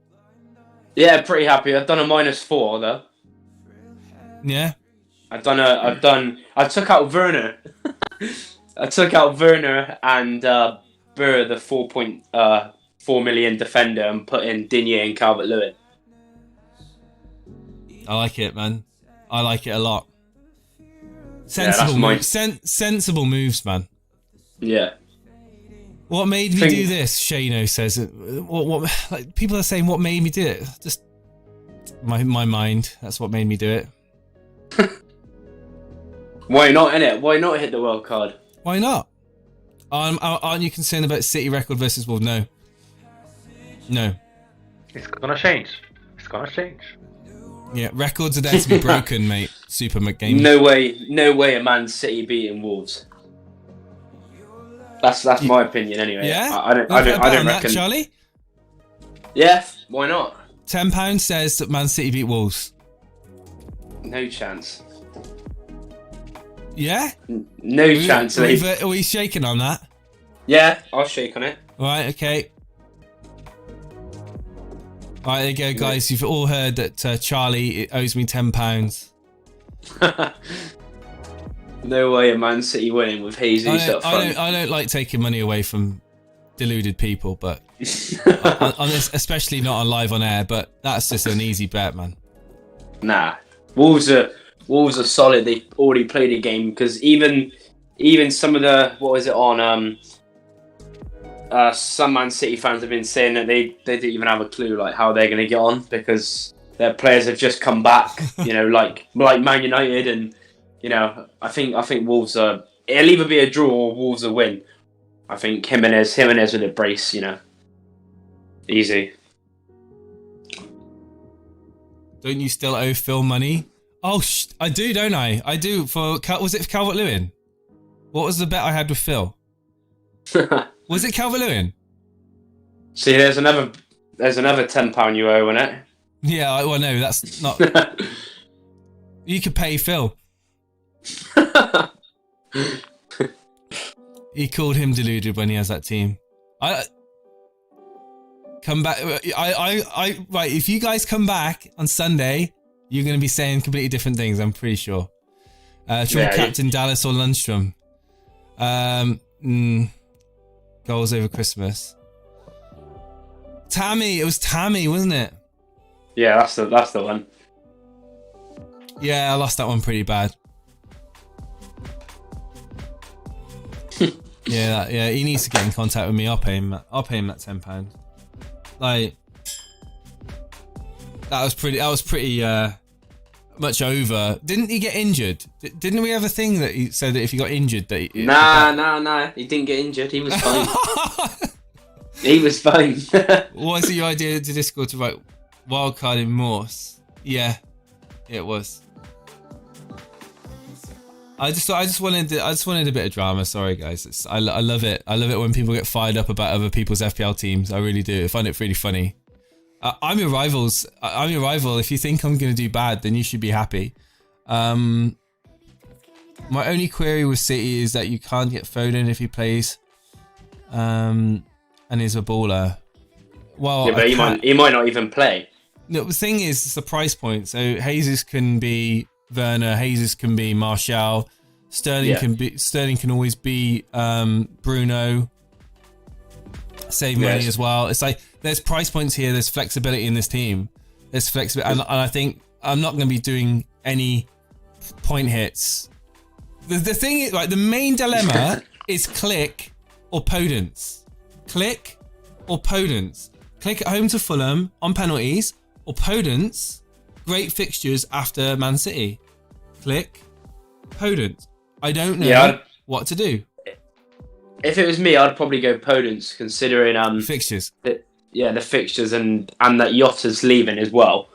[SPEAKER 7] Yeah, pretty happy. I've done a -4 though.
[SPEAKER 2] Yeah.
[SPEAKER 7] I took out Werner. I took out Werner and Burr, the 4.4 million defender, and put in Digne and Calvert-Lewin.
[SPEAKER 2] I like it, man. I like it a lot. Sensible moves, man.
[SPEAKER 7] Yeah.
[SPEAKER 2] What made me do this? Shano says. What? Like, people are saying, what made me do it? Just my mind. That's what made me do it.
[SPEAKER 7] Why not, innit? Why not hit the wild card?
[SPEAKER 2] Why not? Aren't you concerned about City record versus Wolves? No.
[SPEAKER 6] It's gonna change.
[SPEAKER 2] Yeah, records are there to be broken, mate. Super McGame.
[SPEAKER 7] No way a Man City beating Wolves. That's my opinion anyway.
[SPEAKER 2] Yeah?
[SPEAKER 7] I don't reckon.
[SPEAKER 2] That, Charlie?
[SPEAKER 7] Yeah, why not?
[SPEAKER 2] £10 says that Man City beat Wolves.
[SPEAKER 7] No chance.
[SPEAKER 2] Yeah?
[SPEAKER 7] No chance.
[SPEAKER 2] Are we shaking on that?
[SPEAKER 7] Yeah, I'll shake on it.
[SPEAKER 2] Right, okay. Right, there you go, guys. You've all heard that Charlie owes me £10.
[SPEAKER 7] No way a Man City winning with Jesus up front.
[SPEAKER 2] I don't like taking money away from deluded people, but on this, especially not on live on air. But that's just an easy bet, man.
[SPEAKER 7] Nah, Wolves are solid. They've already played a game because even some of the some Man City fans have been saying that they didn't even have a clue like how they're going to get on because their players have just come back. You know, like Man United and. You know, I think Wolves are. It'll either be a draw or Wolves will win. I think Jimenez with a brace. You know, easy.
[SPEAKER 2] Don't you still owe Phil money? Oh, I do, don't I? I do. Was it for Calvert-Lewin? What was the bet I had with Phil? Was it Calvert-Lewin?
[SPEAKER 7] See, there's another £10 you owe on it.
[SPEAKER 2] Yeah, well, no, that's not. You could pay Phil. He called him deluded when he has that team. Come back. Right. If you guys come back on Sunday, you're going to be saying completely different things. I'm pretty sure. Captain Dallas or Lundstrom. Goals over Christmas. Tammy. It was Tammy, wasn't it?
[SPEAKER 7] Yeah, that's the one.
[SPEAKER 2] Yeah, I lost that one pretty bad. Yeah, he needs to get in contact with me. I'll pay him that £10. Like, that was pretty much over. Didn't he get injured? Didn't we have a thing that he said that if he got injured that he...
[SPEAKER 7] Nah, he didn't get injured. He was fine. He was fine.
[SPEAKER 2] Was it your idea to Discord to write wildcard in Morse? Yeah, it was. I just wanted a bit of drama. Sorry, guys. I love it. I love it when people get fired up about other people's FPL teams. I really do. I find it really funny. I'm your rivals. I'm your rival. If you think I'm going to do bad, then you should be happy. My only query with City is that you can't get Foden if he plays. And and is a baller. Well,
[SPEAKER 7] Yeah, but he might not even play.
[SPEAKER 2] No, the thing is, it's the price point. So Jesus can be Werner, Jesus can be Martial, Sterling can always be Bruno. Save money as well. It's like there's price points here. There's flexibility in this team. There's flexibility, and I think I'm not going to be doing any point hits. The thing is, like, the main dilemma is Click or Podence. Click or Podence. Click at home to Fulham on penalties, or Podence, great fixtures after Man City. Click, Podence. I don't know what to do.
[SPEAKER 7] If it was me, I'd probably go Podence, considering
[SPEAKER 2] fixtures.
[SPEAKER 7] The fixtures and that Yotta's leaving as well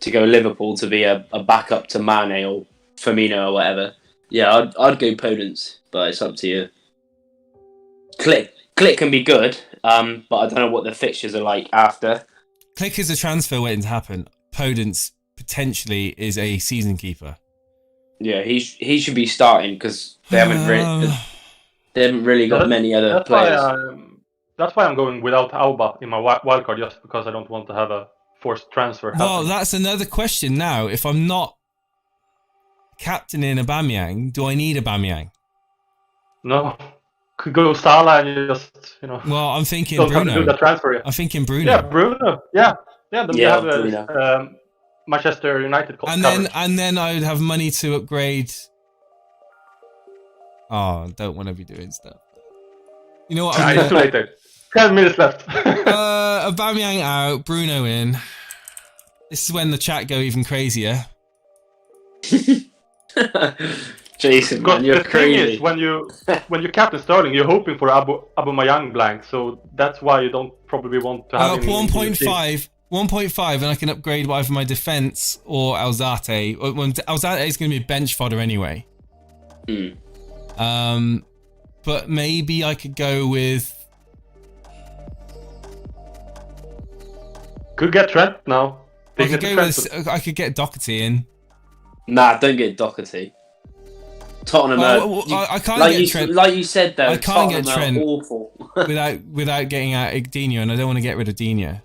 [SPEAKER 7] to go Liverpool to be a backup to Mane or Firmino or whatever. Yeah, I'd go Podence, but it's up to you. Click can be good, but I don't know what the fixtures are like after.
[SPEAKER 2] Click is a transfer waiting to happen. Podence potentially is a season keeper.
[SPEAKER 7] Yeah, he should be starting because they haven't really got many other players.
[SPEAKER 6] That's why I'm going without Auba in my wildcard, just because I don't want to have a forced transfer.
[SPEAKER 2] Well, that's another question now. If I'm not captaining Aubameyang, do I need Aubameyang?
[SPEAKER 6] No. Could go Salah and you just,
[SPEAKER 2] Well, I'm thinking
[SPEAKER 6] don't
[SPEAKER 2] Bruno.
[SPEAKER 6] have to do the transfer yet.
[SPEAKER 2] I'm thinking Bruno.
[SPEAKER 6] Yeah, Bruno. Yeah. Then you have
[SPEAKER 7] Bruno.
[SPEAKER 6] Manchester United.
[SPEAKER 2] And then I would have money to upgrade. Oh, I don't want to be doing stuff. You know what?
[SPEAKER 6] It's too late. 10 minutes left.
[SPEAKER 2] Aubameyang out, Bruno in. This is when the chat go even crazier.
[SPEAKER 7] Jason, man, you're crazy.
[SPEAKER 6] Thing is, when you captain Sterling, you're hoping for Aubameyang blank, so that's why you don't probably want to have him
[SPEAKER 2] 1.5, and I can upgrade either my defense or Alzate. Alzate is going to be bench fodder anyway. But maybe I could go with.
[SPEAKER 6] Could get Trent now.
[SPEAKER 2] I could get Doherty in.
[SPEAKER 7] Nah, don't get Doherty. Tottenham
[SPEAKER 2] I can't get Trent.
[SPEAKER 7] Like you said though,
[SPEAKER 2] I can't get
[SPEAKER 7] Tottenham
[SPEAKER 2] Trent
[SPEAKER 7] are awful.
[SPEAKER 2] without getting out Dino, and I don't want to get rid of Dino.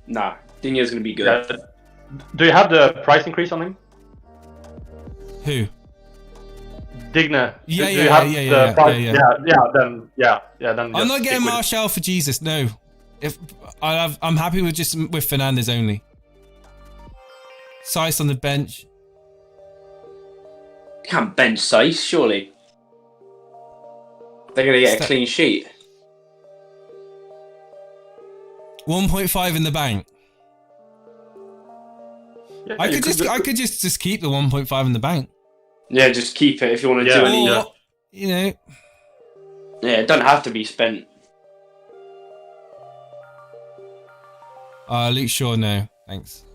[SPEAKER 7] Nah, Dino's going to be good.
[SPEAKER 6] Yeah. Do you have the price increase on him?
[SPEAKER 2] Who?
[SPEAKER 6] Digna.
[SPEAKER 2] Yeah.
[SPEAKER 6] Then
[SPEAKER 2] I'm not getting Martial for Jesus. No, I'm happy with Fernandes only. Sice on the bench.
[SPEAKER 7] Can't bench Sice, surely. They're going to get a clean sheet.
[SPEAKER 2] 1.5 in the bank.
[SPEAKER 6] Yeah,
[SPEAKER 2] I could just keep the 1.5 in the bank.
[SPEAKER 7] Yeah, just keep it if you want to do any.
[SPEAKER 2] Yeah,
[SPEAKER 7] it doesn't have to be spent.
[SPEAKER 2] Luke Shaw, no, thanks.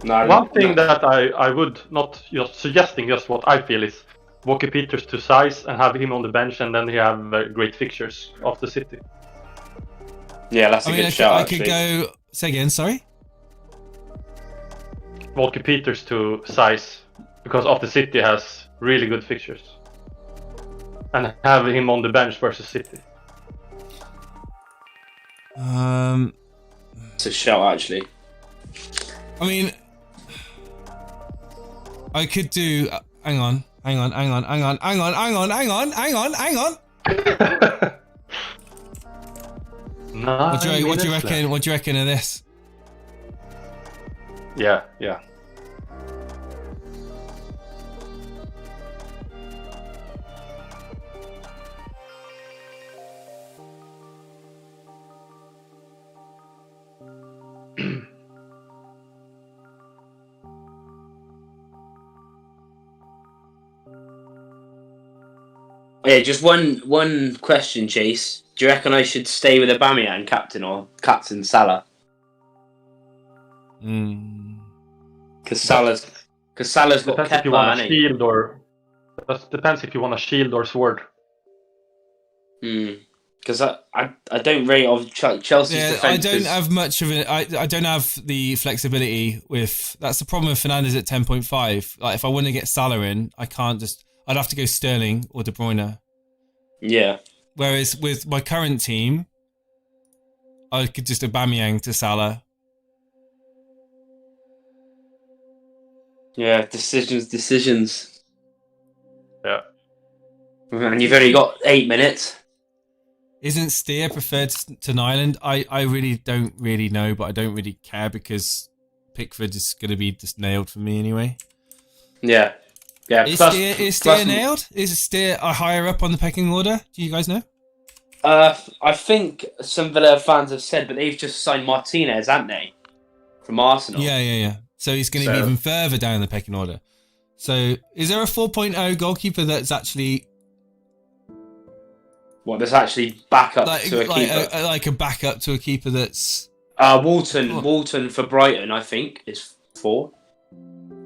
[SPEAKER 7] No,
[SPEAKER 6] One thing that I would not just suggesting, just what I feel is Walker Peters to size and have him on the bench, and then he have great fixtures of the City.
[SPEAKER 7] Yeah, that's a good shot.
[SPEAKER 2] I could go. Say again, sorry.
[SPEAKER 6] Walker Peters to size because of the City has really good fixtures, and have him on the bench versus City.
[SPEAKER 7] It's a shout, actually.
[SPEAKER 2] I mean, I could do. Hang on. What do you reckon? What do you reckon of this?
[SPEAKER 6] Yeah.
[SPEAKER 7] Yeah, just one question, Chase. Do you reckon I should stay with Aubameyang captain or captain Salah? Because Salah's got
[SPEAKER 6] Depends
[SPEAKER 7] Kepa,
[SPEAKER 6] if you want a
[SPEAKER 7] hasn't he?
[SPEAKER 6] shield or. That depends if you want a shield or sword.
[SPEAKER 7] Because I don't rate of Chelsea's defense.
[SPEAKER 2] I don't have much of it. I don't have the flexibility with. That's the problem with Fernandes at 10.5. Like, if I want to get Salah in, I can't just. I'd have to go Sterling or De Bruyne.
[SPEAKER 7] Yeah.
[SPEAKER 2] Whereas with my current team, I could just Aubameyang to Salah.
[SPEAKER 7] Yeah, decisions.
[SPEAKER 6] Yeah.
[SPEAKER 7] And you've only got 8 minutes.
[SPEAKER 2] Isn't Steer preferred to Nyland? I really don't really know, but I don't really care because Pickford is going to be just nailed for me anyway.
[SPEAKER 7] Yeah. Yeah.
[SPEAKER 2] Is Steer nailed? Is Steer higher up on the pecking order? Do you guys know?
[SPEAKER 7] I think some Villa fans have said, but they've just signed Martinez, haven't they? From Arsenal.
[SPEAKER 2] Yeah. So he's going to be even further down the pecking order. So is there a 4.0 goalkeeper that's actually...
[SPEAKER 7] What, that's actually backup to a keeper?
[SPEAKER 2] Like a backup to a keeper that's...
[SPEAKER 7] Walton for Brighton, I think, is 4.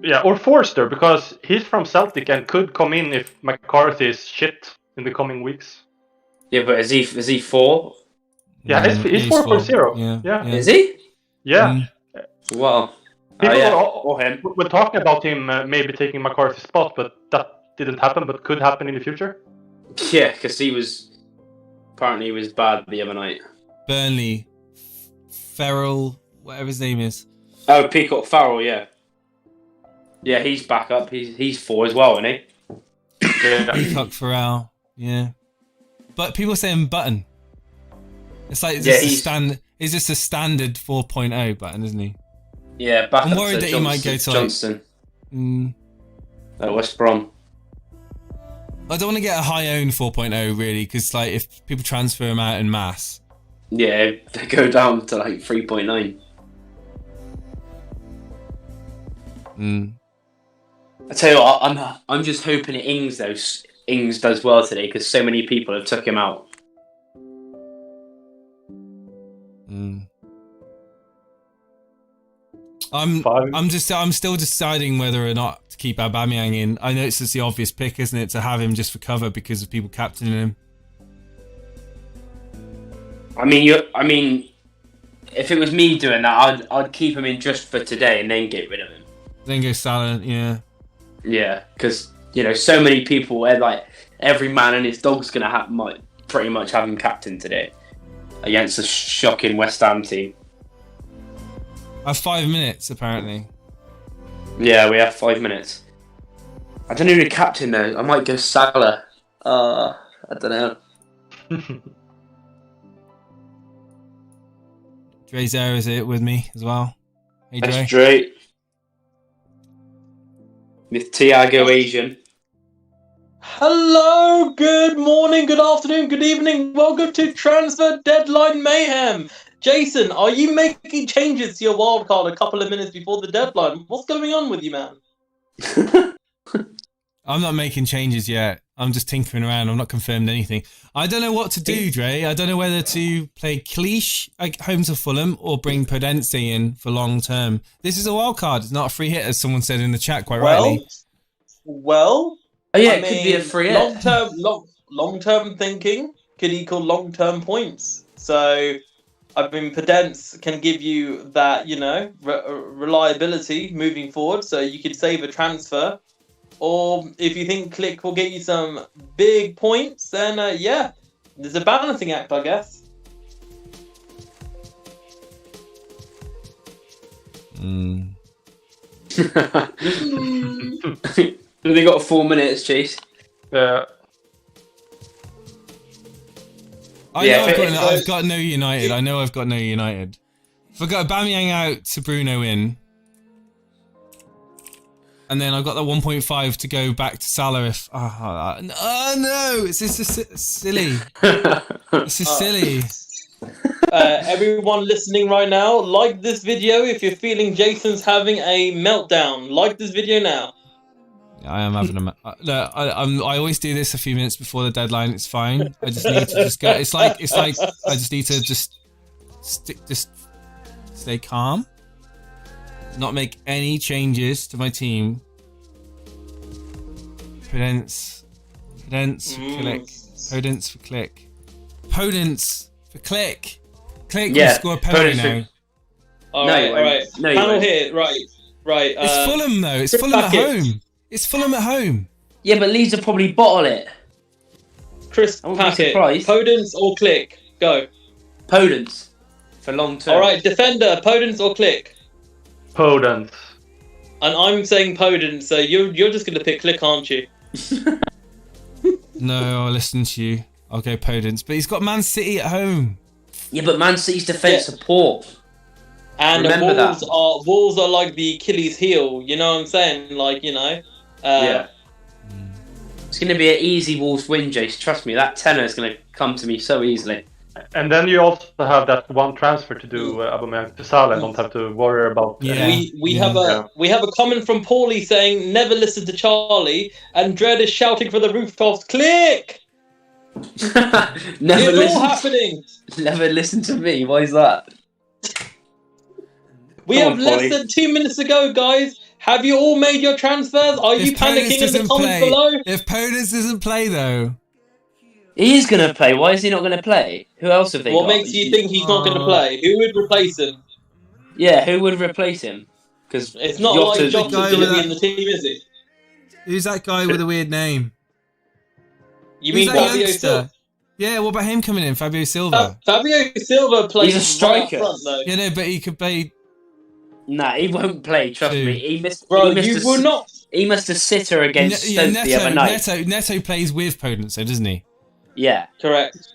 [SPEAKER 6] Yeah, or Forster, because he's from Celtic and could come in if McCarthy is shit in the coming weeks.
[SPEAKER 7] Yeah, but is he 4?
[SPEAKER 6] Yeah, he's 4.0. Yeah.
[SPEAKER 7] Is he?
[SPEAKER 6] Yeah.
[SPEAKER 7] Well,
[SPEAKER 6] people were talking about him maybe taking McCarthy's spot, but that didn't happen, but could happen in the future.
[SPEAKER 7] Yeah, because apparently he was bad the other night.
[SPEAKER 2] Burnley, Farrell, whatever his name is.
[SPEAKER 7] Oh, Peacock Farrell, yeah. Yeah, he's back up. He's 4 as well, isn't he?
[SPEAKER 6] Yeah.
[SPEAKER 2] Peacock Farrell, yeah. But people are saying Button. It's like, is this a standard 4.0 Button, isn't he?
[SPEAKER 7] Yeah, back
[SPEAKER 2] I'm
[SPEAKER 7] up
[SPEAKER 2] worried
[SPEAKER 7] to
[SPEAKER 2] that he might go to
[SPEAKER 7] Johnston.
[SPEAKER 2] Like,
[SPEAKER 7] West Brom.
[SPEAKER 2] I don't want to get a high owned 4.0 really, because like if people transfer him out in mass.
[SPEAKER 7] Yeah, they go down to like 3.9. I tell you what, I'm just hoping Ings does well today because so many people have took him out.
[SPEAKER 2] I'm still deciding whether or not to keep Aubameyang in. I know it's just the obvious pick, isn't it, to have him just for cover because of people captaining him.
[SPEAKER 7] I mean, if it was me doing that, I'd keep him in just for today and then get rid of him.
[SPEAKER 2] Then go Salah, yeah.
[SPEAKER 7] Yeah, because so many people, like every man and his dog's gonna might pretty much have him captain today against a shocking West Ham team.
[SPEAKER 2] I have 5 minutes apparently.
[SPEAKER 7] Yeah, we have 5 minutes. I don't know who to captain though. I might go Salah. I don't know.
[SPEAKER 2] Dre's there is it with me as well. Hey Dre.
[SPEAKER 7] That's Dre. With Thiago Asian.
[SPEAKER 8] Hello, good morning, good afternoon, good evening. Welcome to Transfer Deadline Mayhem. Jason, are you making changes to your wildcard a couple of minutes before the deadline? What's going on with you, man?
[SPEAKER 2] I'm not making changes yet. I'm just tinkering around. I'm not confirmed anything. I don't know what to do, Dre. I don't know whether to play Cliche like home to Fulham or bring Podence in for long term. This is a wild card. It's not a free hit, as someone said in the chat quite rightly.
[SPEAKER 8] Well,
[SPEAKER 7] oh yeah, it could be a free hit.
[SPEAKER 8] Long-term thinking could equal long-term points. So, I mean, Podence can give you that, reliability moving forward. So you could save a transfer. Or if you think Click will get you some big points, then there's a balancing act, I guess.
[SPEAKER 7] They got 4 minutes, Chase.
[SPEAKER 6] Yeah.
[SPEAKER 2] I've got no United. I know I've got no United. If I got Aubameyang out to Bruno in. And then I've got that 1.5 to go back to Salah if... Oh, no! This is silly. This is silly.
[SPEAKER 8] Everyone listening right now, like this video if you're feeling Jason's having a meltdown. Like this video now.
[SPEAKER 2] I am having a... I always do this a few minutes before the deadline. It's fine. I just need to just go... It's like I just need to just stay calm. Not make any changes to my team. Podence for click. Podence for click. Click will score a penalty now.
[SPEAKER 8] Alright.
[SPEAKER 7] No,
[SPEAKER 8] panel here, right.
[SPEAKER 2] It's Fulham though. It's Fulham at home. It's Fulham at home.
[SPEAKER 7] Yeah, but Leeds will probably bottle it.
[SPEAKER 8] Chris Packett, Podence or click? Go.
[SPEAKER 7] Podence. for long term.
[SPEAKER 8] All right, defender, Podence or Click?
[SPEAKER 6] Podence.
[SPEAKER 8] And I'm saying Podence, so you're just going to pick Click, aren't you?
[SPEAKER 2] No, I'll listen to you. I'll go Podence. But he's got Man City at home.
[SPEAKER 7] Yeah, but Man City's defence support.
[SPEAKER 8] And
[SPEAKER 7] Remember
[SPEAKER 8] Wolves are like the Achilles heel. You know what I'm saying? Like, you know.
[SPEAKER 7] Yeah. It's going to be an easy Wolves win, Jace. Trust me, that tenner is going to come to me so easily.
[SPEAKER 6] And then you also have that one transfer to do Aubameyang to Salah and don't have to worry about.
[SPEAKER 8] We have a comment from Paulie saying never listen to Charlie, and Dredd is shouting for the rooftops. Click. It's all happening.
[SPEAKER 7] Never listen to me. Why is that?
[SPEAKER 8] We have less than 2 minutes ago, guys. Have you all made your transfers? Are you panicking in the comments below?
[SPEAKER 2] If Podence doesn't play, though.
[SPEAKER 7] He is going to play. Why is he not going to play? Who else have they got?
[SPEAKER 8] What makes you think he's not going to play? Who would replace him?
[SPEAKER 7] Yeah, who would replace him? Because
[SPEAKER 8] it's not like Jota's going to be in the team, is it?
[SPEAKER 2] Who's that guy with a weird name?
[SPEAKER 8] You mean Fabio Silva?
[SPEAKER 2] Yeah, what about him coming in? Fabio Silva.
[SPEAKER 8] Fabio Silva plays
[SPEAKER 7] He's a striker.
[SPEAKER 8] Right front, though.
[SPEAKER 2] Yeah, no, but he could play.
[SPEAKER 7] Nah, he won't play. Trust me. He missed a sitter against Stoke the other night.
[SPEAKER 2] Neto plays with Podence, though, doesn't he?
[SPEAKER 7] Yeah.
[SPEAKER 8] Correct.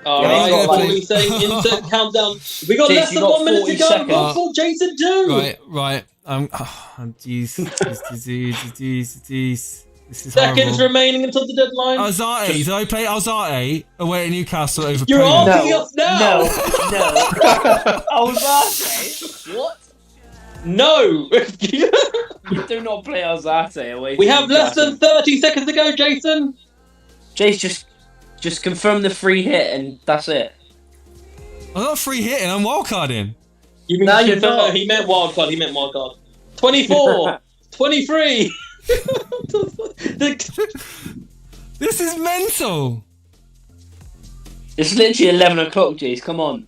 [SPEAKER 8] Alright, what are we saying? Insert countdown. We got less than 1 minute to go. What will Jason do?
[SPEAKER 2] Right. Jeez. This is
[SPEAKER 8] Seconds
[SPEAKER 2] horrible.
[SPEAKER 8] remaining until the deadline.
[SPEAKER 2] Alzate. Did I play Alzate away at Newcastle over
[SPEAKER 8] You're
[SPEAKER 2] Podence?
[SPEAKER 8] asking us now.
[SPEAKER 7] No. Alzate? What?
[SPEAKER 8] No.
[SPEAKER 7] You do not play Alzate away.
[SPEAKER 8] We have less than 30 seconds to go, Jason.
[SPEAKER 7] Jace, just confirm the free hit and that's it.
[SPEAKER 2] I'm not free hitting, I'm wildcarding.
[SPEAKER 8] You mean you're not. He meant wildcard. 24. 23.
[SPEAKER 2] This is mental.
[SPEAKER 7] It's literally 11 o'clock, Jace. Come on.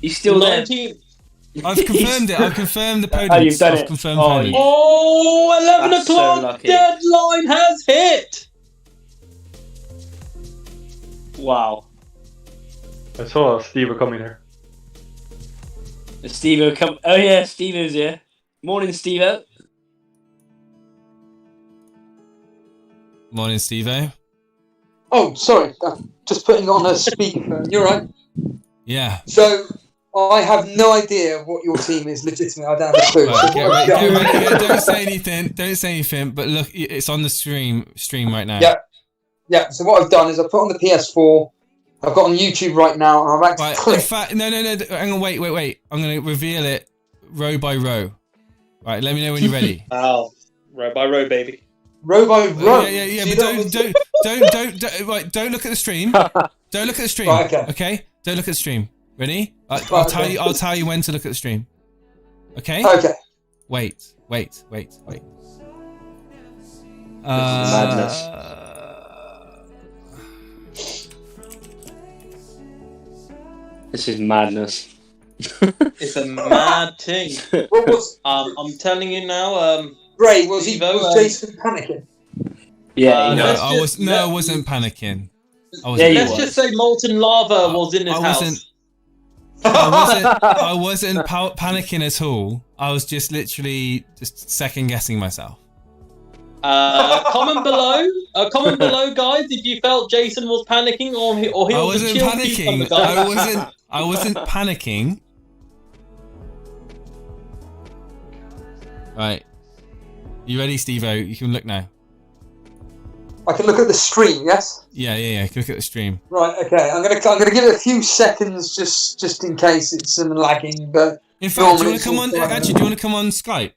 [SPEAKER 7] He's still
[SPEAKER 8] 19.
[SPEAKER 7] there.
[SPEAKER 2] I've confirmed it. I've confirmed the Podence.
[SPEAKER 7] Oh, you've done
[SPEAKER 2] I've
[SPEAKER 7] it.
[SPEAKER 2] confirmed
[SPEAKER 7] Oh,
[SPEAKER 2] Podence.
[SPEAKER 8] 11 o'clock.
[SPEAKER 7] So
[SPEAKER 8] deadline has hit.
[SPEAKER 7] Wow.
[SPEAKER 6] I saw Steve coming here.
[SPEAKER 7] Steve-O come. Oh yeah, Steve-O's here. Morning, Steve-O.
[SPEAKER 2] Morning, Steve-O.
[SPEAKER 9] Oh, sorry. I'm just putting on a speakerphone. You're right.
[SPEAKER 2] Yeah.
[SPEAKER 9] So, I have no idea what your team is legitimately. I don't have a clue.
[SPEAKER 2] Right, get ready. Yeah, don't say anything. Don't say anything. But look, it's on the stream right now.
[SPEAKER 9] Yeah. So what I've done is I've put on the PS4. I've got on YouTube right now, and I've actually clicked.
[SPEAKER 2] In fact, no. Hang on, wait. I'm going to reveal it row by row. Right, let me know when you're ready.
[SPEAKER 8] Wow, row by row, baby.
[SPEAKER 9] Row by row.
[SPEAKER 2] Yeah. But don't look at the stream. Don't look at the stream.
[SPEAKER 9] Right,
[SPEAKER 2] okay. Don't look at the stream. Ready? I'll tell you when to look at the stream. Okay.
[SPEAKER 9] Okay.
[SPEAKER 2] Wait.
[SPEAKER 7] Madness. This is madness.
[SPEAKER 8] It's a mad thing.
[SPEAKER 9] What was?
[SPEAKER 8] I'm telling you now.
[SPEAKER 9] Ray, was Jason panicking?
[SPEAKER 7] Yeah.
[SPEAKER 2] No, I wasn't panicking.
[SPEAKER 8] Let's just say molten lava was in his house.
[SPEAKER 2] I wasn't panicking at all. I was just literally just second guessing myself.
[SPEAKER 8] Comment below, guys, if you felt Jason was panicking or he was
[SPEAKER 2] I wasn't panicking. I wasn't panicking. Right. You ready, Steve-O? You can look now.
[SPEAKER 9] I can look at the stream, yes?
[SPEAKER 2] Yeah. You can look at the stream.
[SPEAKER 9] Right, okay. I'm gonna give it a few seconds just in case it's lagging, but
[SPEAKER 2] in fact, do you want to come on? Actually, do you want to come on Skype?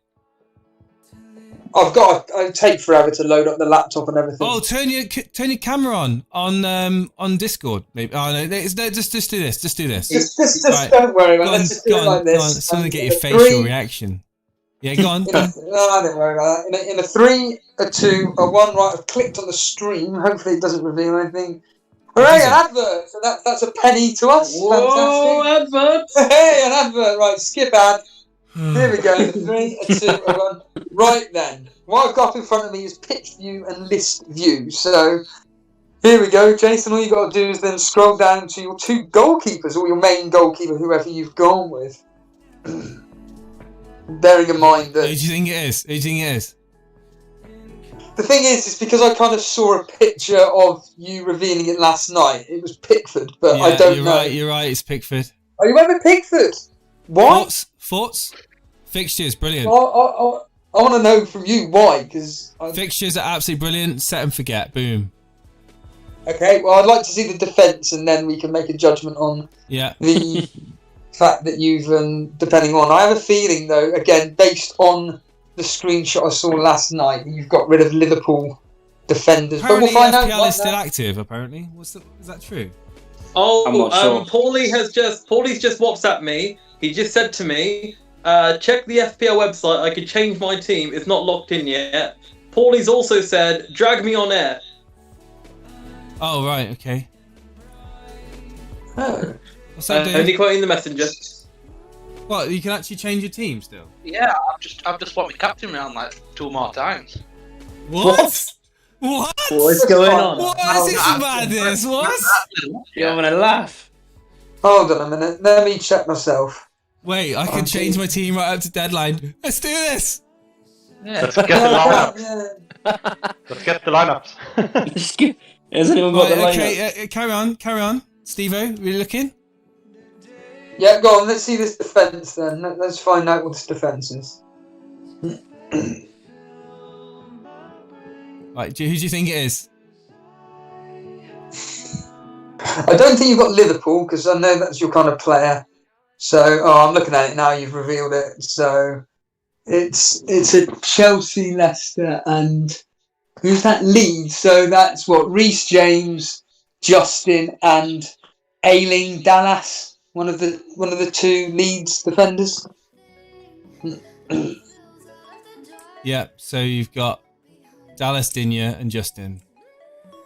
[SPEAKER 9] I take forever to load up the laptop and everything.
[SPEAKER 2] Oh, turn your camera on Discord, maybe. Oh no, just do this. Just do this.
[SPEAKER 9] Just don't worry about it. Let's just do it like this.
[SPEAKER 2] Go on. Something to get your facial reaction. Yeah, go on.
[SPEAKER 9] Don't worry about that. In a 3, a 2, a 1, right, I've clicked on the stream. Hopefully it doesn't reveal anything. Hooray, an advert! So that's a penny to us.
[SPEAKER 8] Whoa, advert!
[SPEAKER 9] Hey, an advert. Right, skip ad. Here we go. 3, a 2, a 1. Right then. What I've got in front of me is pitch view and list view. So Here we go, Jason. All you got to do is then scroll down to your 2 goalkeepers, or your main goalkeeper, whoever you've gone with. Bearing in mind that...
[SPEAKER 2] Who do you think it is? Who do you think it is?
[SPEAKER 9] The thing is because I kind of saw a picture of you revealing it last night. It was Pickford, but I don't know.
[SPEAKER 2] You're right, it's Pickford.
[SPEAKER 9] Oh, you went with Pickford? Why?
[SPEAKER 2] Thoughts? Fixtures, brilliant.
[SPEAKER 9] I want to know from you why, because...
[SPEAKER 2] Fixtures are absolutely brilliant. Set and forget. Boom.
[SPEAKER 9] Okay, well, I'd like to see the defence, and then we can make a judgment on the fact that you've, depending on... I have a feeling, though, again, based on the screenshot I saw last night, you've got rid of Liverpool defenders.
[SPEAKER 2] Apparently,
[SPEAKER 9] but we'll find
[SPEAKER 2] FPL
[SPEAKER 9] out
[SPEAKER 2] is still active, apparently. Is that true?
[SPEAKER 8] Oh,
[SPEAKER 7] I'm not sure.
[SPEAKER 8] Paulie's just WhatsApped me. He just said to me, check the FPL website. I could change my team. It's not locked in yet. Paulie's also said, drag me on air.
[SPEAKER 2] Oh, right, okay.
[SPEAKER 9] Oh.
[SPEAKER 2] What's that doing?
[SPEAKER 8] Only quoting the messenger.
[SPEAKER 2] What, you can actually change your team still?
[SPEAKER 10] Yeah, I've just swapped my captain around like 2 more times.
[SPEAKER 2] What? What?
[SPEAKER 7] What's going on?
[SPEAKER 2] What is this madness? What?
[SPEAKER 7] You're having a laugh.
[SPEAKER 9] Hold on a minute. Let me check myself.
[SPEAKER 2] Wait, I can change my team right up to deadline. Let's do this.
[SPEAKER 10] Yeah.
[SPEAKER 6] Let's get the lineups. Let's get the lineups.
[SPEAKER 7] Has anyone got the lineup?
[SPEAKER 2] Okay, carry on. Steve-O, really looking?
[SPEAKER 9] Yeah, go on. Let's see this defence then. Let's find out what this defence is.
[SPEAKER 2] Right, who do you think it is?
[SPEAKER 9] I don't think you've got Liverpool, because I know that's your kind of player. So, I'm looking at it now. You've revealed it. So, it's a Chelsea, Leicester, and who's that? Leeds. So that's what Reece James, Justin, and Ailing Dallas. One of the 2 Leeds defenders.
[SPEAKER 2] Yeah. So you've got Dallas, Digne, and Justin.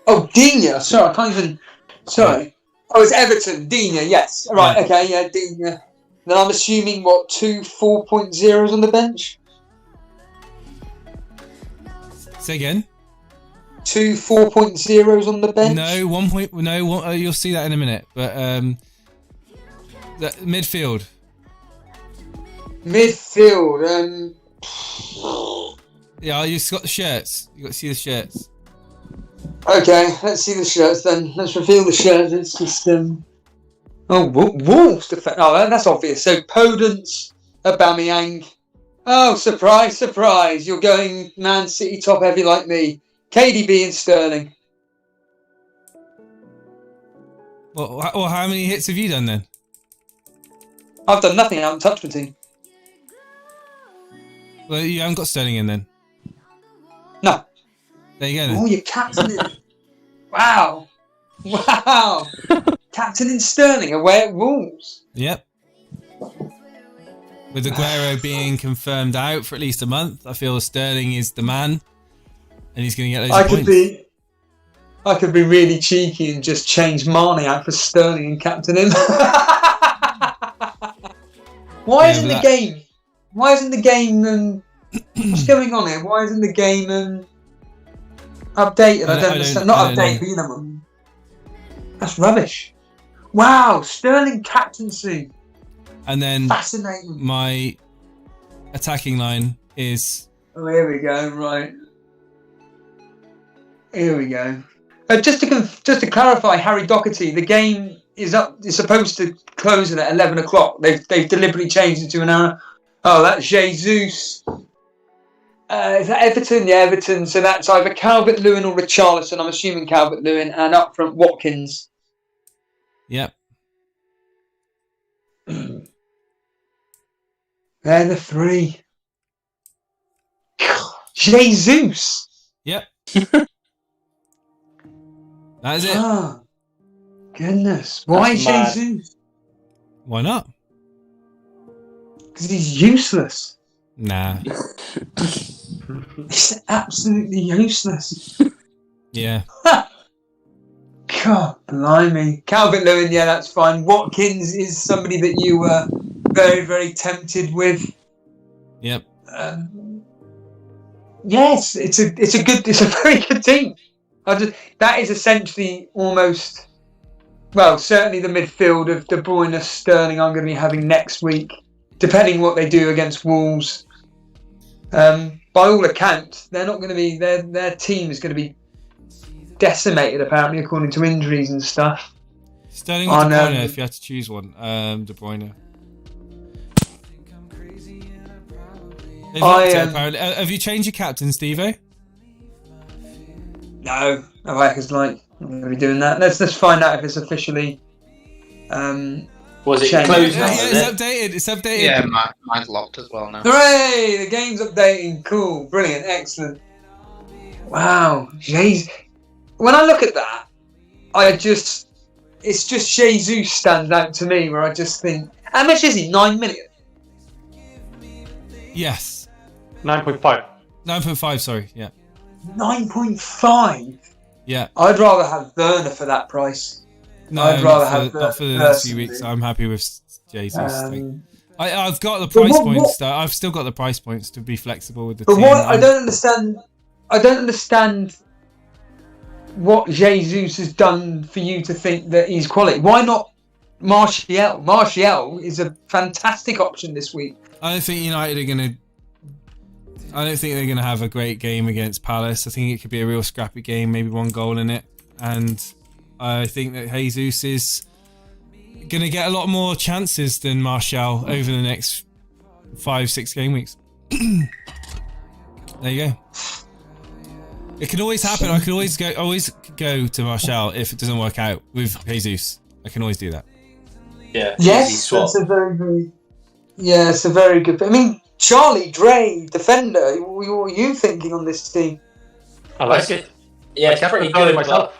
[SPEAKER 9] Oh, Digne. Sorry, I can't even. Sorry. Oh, it's Everton. Digne. Yes. Right.
[SPEAKER 2] Yeah.
[SPEAKER 9] Okay. Yeah, Digne. Then I'm assuming 2 4.0s on the bench.
[SPEAKER 2] Say again.
[SPEAKER 9] 2 4.0s on the bench.
[SPEAKER 2] No, 1 point. No, you'll see that in a minute. But midfield.
[SPEAKER 9] Midfield.
[SPEAKER 2] Yeah, you've got the shirts. You got to see the shirts.
[SPEAKER 9] Okay, let's see the shirts then. Let's reveal the shirts. It's just Wolves defense. Oh, that's obvious. So Podence, Aubameyang. Oh, surprise, surprise! You're going Man City top heavy like me. KDB and Sterling.
[SPEAKER 2] Well, how many hits have you done then?
[SPEAKER 9] I've done nothing. I haven't touched my team.
[SPEAKER 2] Well, you haven't got Sterling in then.
[SPEAKER 9] No.
[SPEAKER 2] There you go then.
[SPEAKER 9] Oh, you're captaining. Wow. Captaining Sterling away at Wolves.
[SPEAKER 2] Yep. With Aguero being confirmed out for at least a month, I feel Sterling is the man, and he's going to get those points.
[SPEAKER 9] I could be really cheeky and just change Marnie out for Sterling and captain him. Why isn't the game? Why isn't the game? What's going on here? Why isn't the game updated? I don't understand. Not updated, but you know. That's rubbish. Wow, Sterling captaincy.
[SPEAKER 2] And then
[SPEAKER 9] fascinating.
[SPEAKER 2] My attacking line is.
[SPEAKER 9] Oh, here we go. Right. Here we go. Just to clarify, Harry Doherty, the game is supposed to close at 11 o'clock. They've deliberately changed it to an hour. Oh, that's Jesus. Is that Everton? Yeah, Everton. So that's either Calvert-Lewin or Richarlison. I'm assuming Calvert-Lewin, and up front Watkins.
[SPEAKER 2] Yep.
[SPEAKER 9] They're the 3. Jesus.
[SPEAKER 2] Yep. That is it.
[SPEAKER 9] Oh, goodness. Why Jesus?
[SPEAKER 2] Why not?
[SPEAKER 9] Because he's useless.
[SPEAKER 2] Nah.
[SPEAKER 9] He's absolutely useless.
[SPEAKER 2] Yeah.
[SPEAKER 9] God, blimey. Calvert-Lewin, yeah, that's fine. Watkins is somebody that you were very, very tempted with.
[SPEAKER 2] Yep.
[SPEAKER 9] Yes, it's a very good team. That is essentially almost, well, certainly the midfield of De Bruyne, Sterling. I'm going to be having next week, depending what they do against Wolves. By all accounts, they're not going to be. Their team is going to be decimated, apparently, according to injuries and stuff.
[SPEAKER 2] Sterling or De Bruyne, if you had to choose one. De Bruyne. Have you changed your captain, Steve-O?
[SPEAKER 9] No, because like I'm going to be doing that. Let's find out if it's officially.
[SPEAKER 7] Was it
[SPEAKER 9] changed.
[SPEAKER 7] closed?
[SPEAKER 2] It's updated.
[SPEAKER 10] Yeah, mine's locked as well now.
[SPEAKER 9] Hooray! The game's updating. Cool, brilliant, excellent. Wow, jeez. When I look at that, it's just Jesus stands out to me. Where I just think, how much is he? 9 million.
[SPEAKER 2] Yes.
[SPEAKER 6] 9.5.
[SPEAKER 2] 9.5. Sorry. Yeah.
[SPEAKER 9] 9.5.
[SPEAKER 2] Yeah.
[SPEAKER 9] I'd rather have Werner for that price.
[SPEAKER 2] No,
[SPEAKER 9] I'd rather have
[SPEAKER 2] not for the next few weeks. I'm happy with Jesus. I've got the price points. I've still got the price points to be flexible with the team.
[SPEAKER 9] But what I don't understand what Jesus has done for you to think that he's quality. Why not Martial? Martial is a fantastic option this week.
[SPEAKER 2] I don't think United are going to. I don't think they're going to have a great game against Palace. I think it could be a real scrappy game, maybe one goal in it. And I think that Jesus is going to get a lot more chances than Martial over the next 5-6 game weeks. There you go. It can always happen. I can always go to Martial if it doesn't work out with Jesus. I can always do that.
[SPEAKER 7] Yeah.
[SPEAKER 9] Yes, that's a very it's a very good. I mean, Charlie Dre, defender. What are you thinking on this team?
[SPEAKER 6] I like it.
[SPEAKER 7] Yeah, it's pretty good.
[SPEAKER 6] Myself.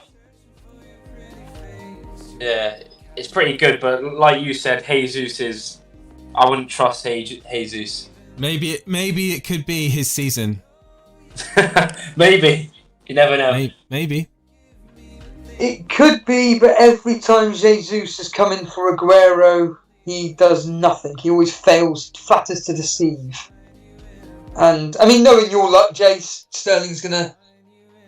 [SPEAKER 7] Yeah, it's pretty good, but like you said, Jesus is. I wouldn't trust Jesus.
[SPEAKER 2] Maybe it could be his season.
[SPEAKER 7] Maybe. You never know.
[SPEAKER 2] Maybe.
[SPEAKER 9] It could be, but every time Jesus has come in for Aguero, he does nothing. He always fails, flatters to deceive. And I mean, knowing your luck, Jace, Sterling's gonna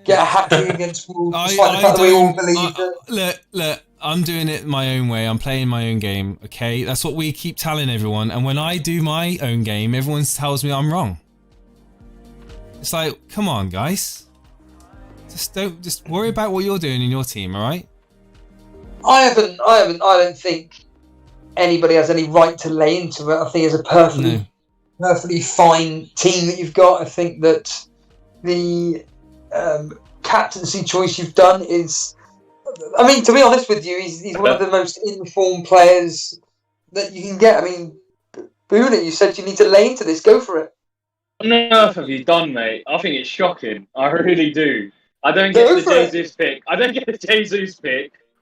[SPEAKER 9] get a hat trick against Wolves. Despite the fact that we all believe that.
[SPEAKER 2] Look, I'm doing it my own way. I'm playing my own game. Okay, that's what we keep telling everyone. And when I do my own game, everyone tells me I'm wrong. It's like, come on, guys. Just worry about what you're doing in your team, all right? I
[SPEAKER 9] don't think anybody has any right to lay into it. I think it's a perfectly fine team that you've got. I think that the captaincy choice you've done is. I mean, to be honest with you, he's one of the most informed players that you can get. I mean, Boona, you said you need to lay into this. Go for it.
[SPEAKER 11] What on earth have you done, mate? I think it's shocking. I really do. I don't get the Jesus pick.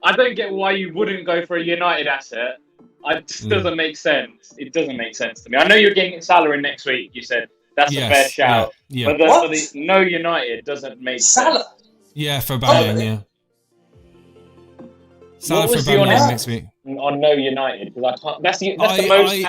[SPEAKER 11] I don't get why you wouldn't go for a United asset. It just doesn't make sense. It doesn't make sense to me. I know you're getting Salah in next week. You said that's a fair shout.
[SPEAKER 2] Yeah.
[SPEAKER 11] But the no United doesn't make sense.
[SPEAKER 2] Yeah, for Bayern, yeah. Salah for Bayern next week.
[SPEAKER 11] On no United, because I can't. That's the most. I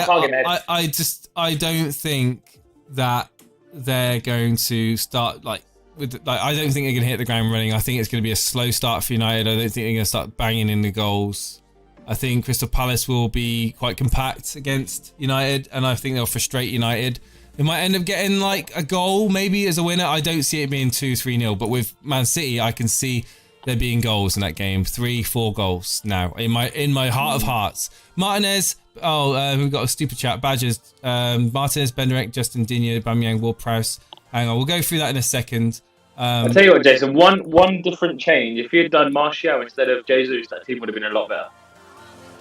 [SPEAKER 11] can't get
[SPEAKER 2] I don't think that they're going to start I don't think they're going to hit the ground running. I think it's going to be a slow start for United. I don't think they're going to start banging in the goals. I think Crystal Palace will be quite compact against United, and I think they'll frustrate United. They might end up getting like a goal, maybe as a winner. I don't see it being 2-3-0, but with Man City, I can see there being goals in that game. 3-4 goals now in my heart of hearts. Martinez. We've got a stupid chat. Badgers. Martinez, Benderek, Justin Digne, Aubameyang, Ward-Prowse. Hang on, we'll go through that in a second.
[SPEAKER 11] I'll tell you what, Jason. One different change. If you had done Martial instead of Jesus, that team would have been a lot better.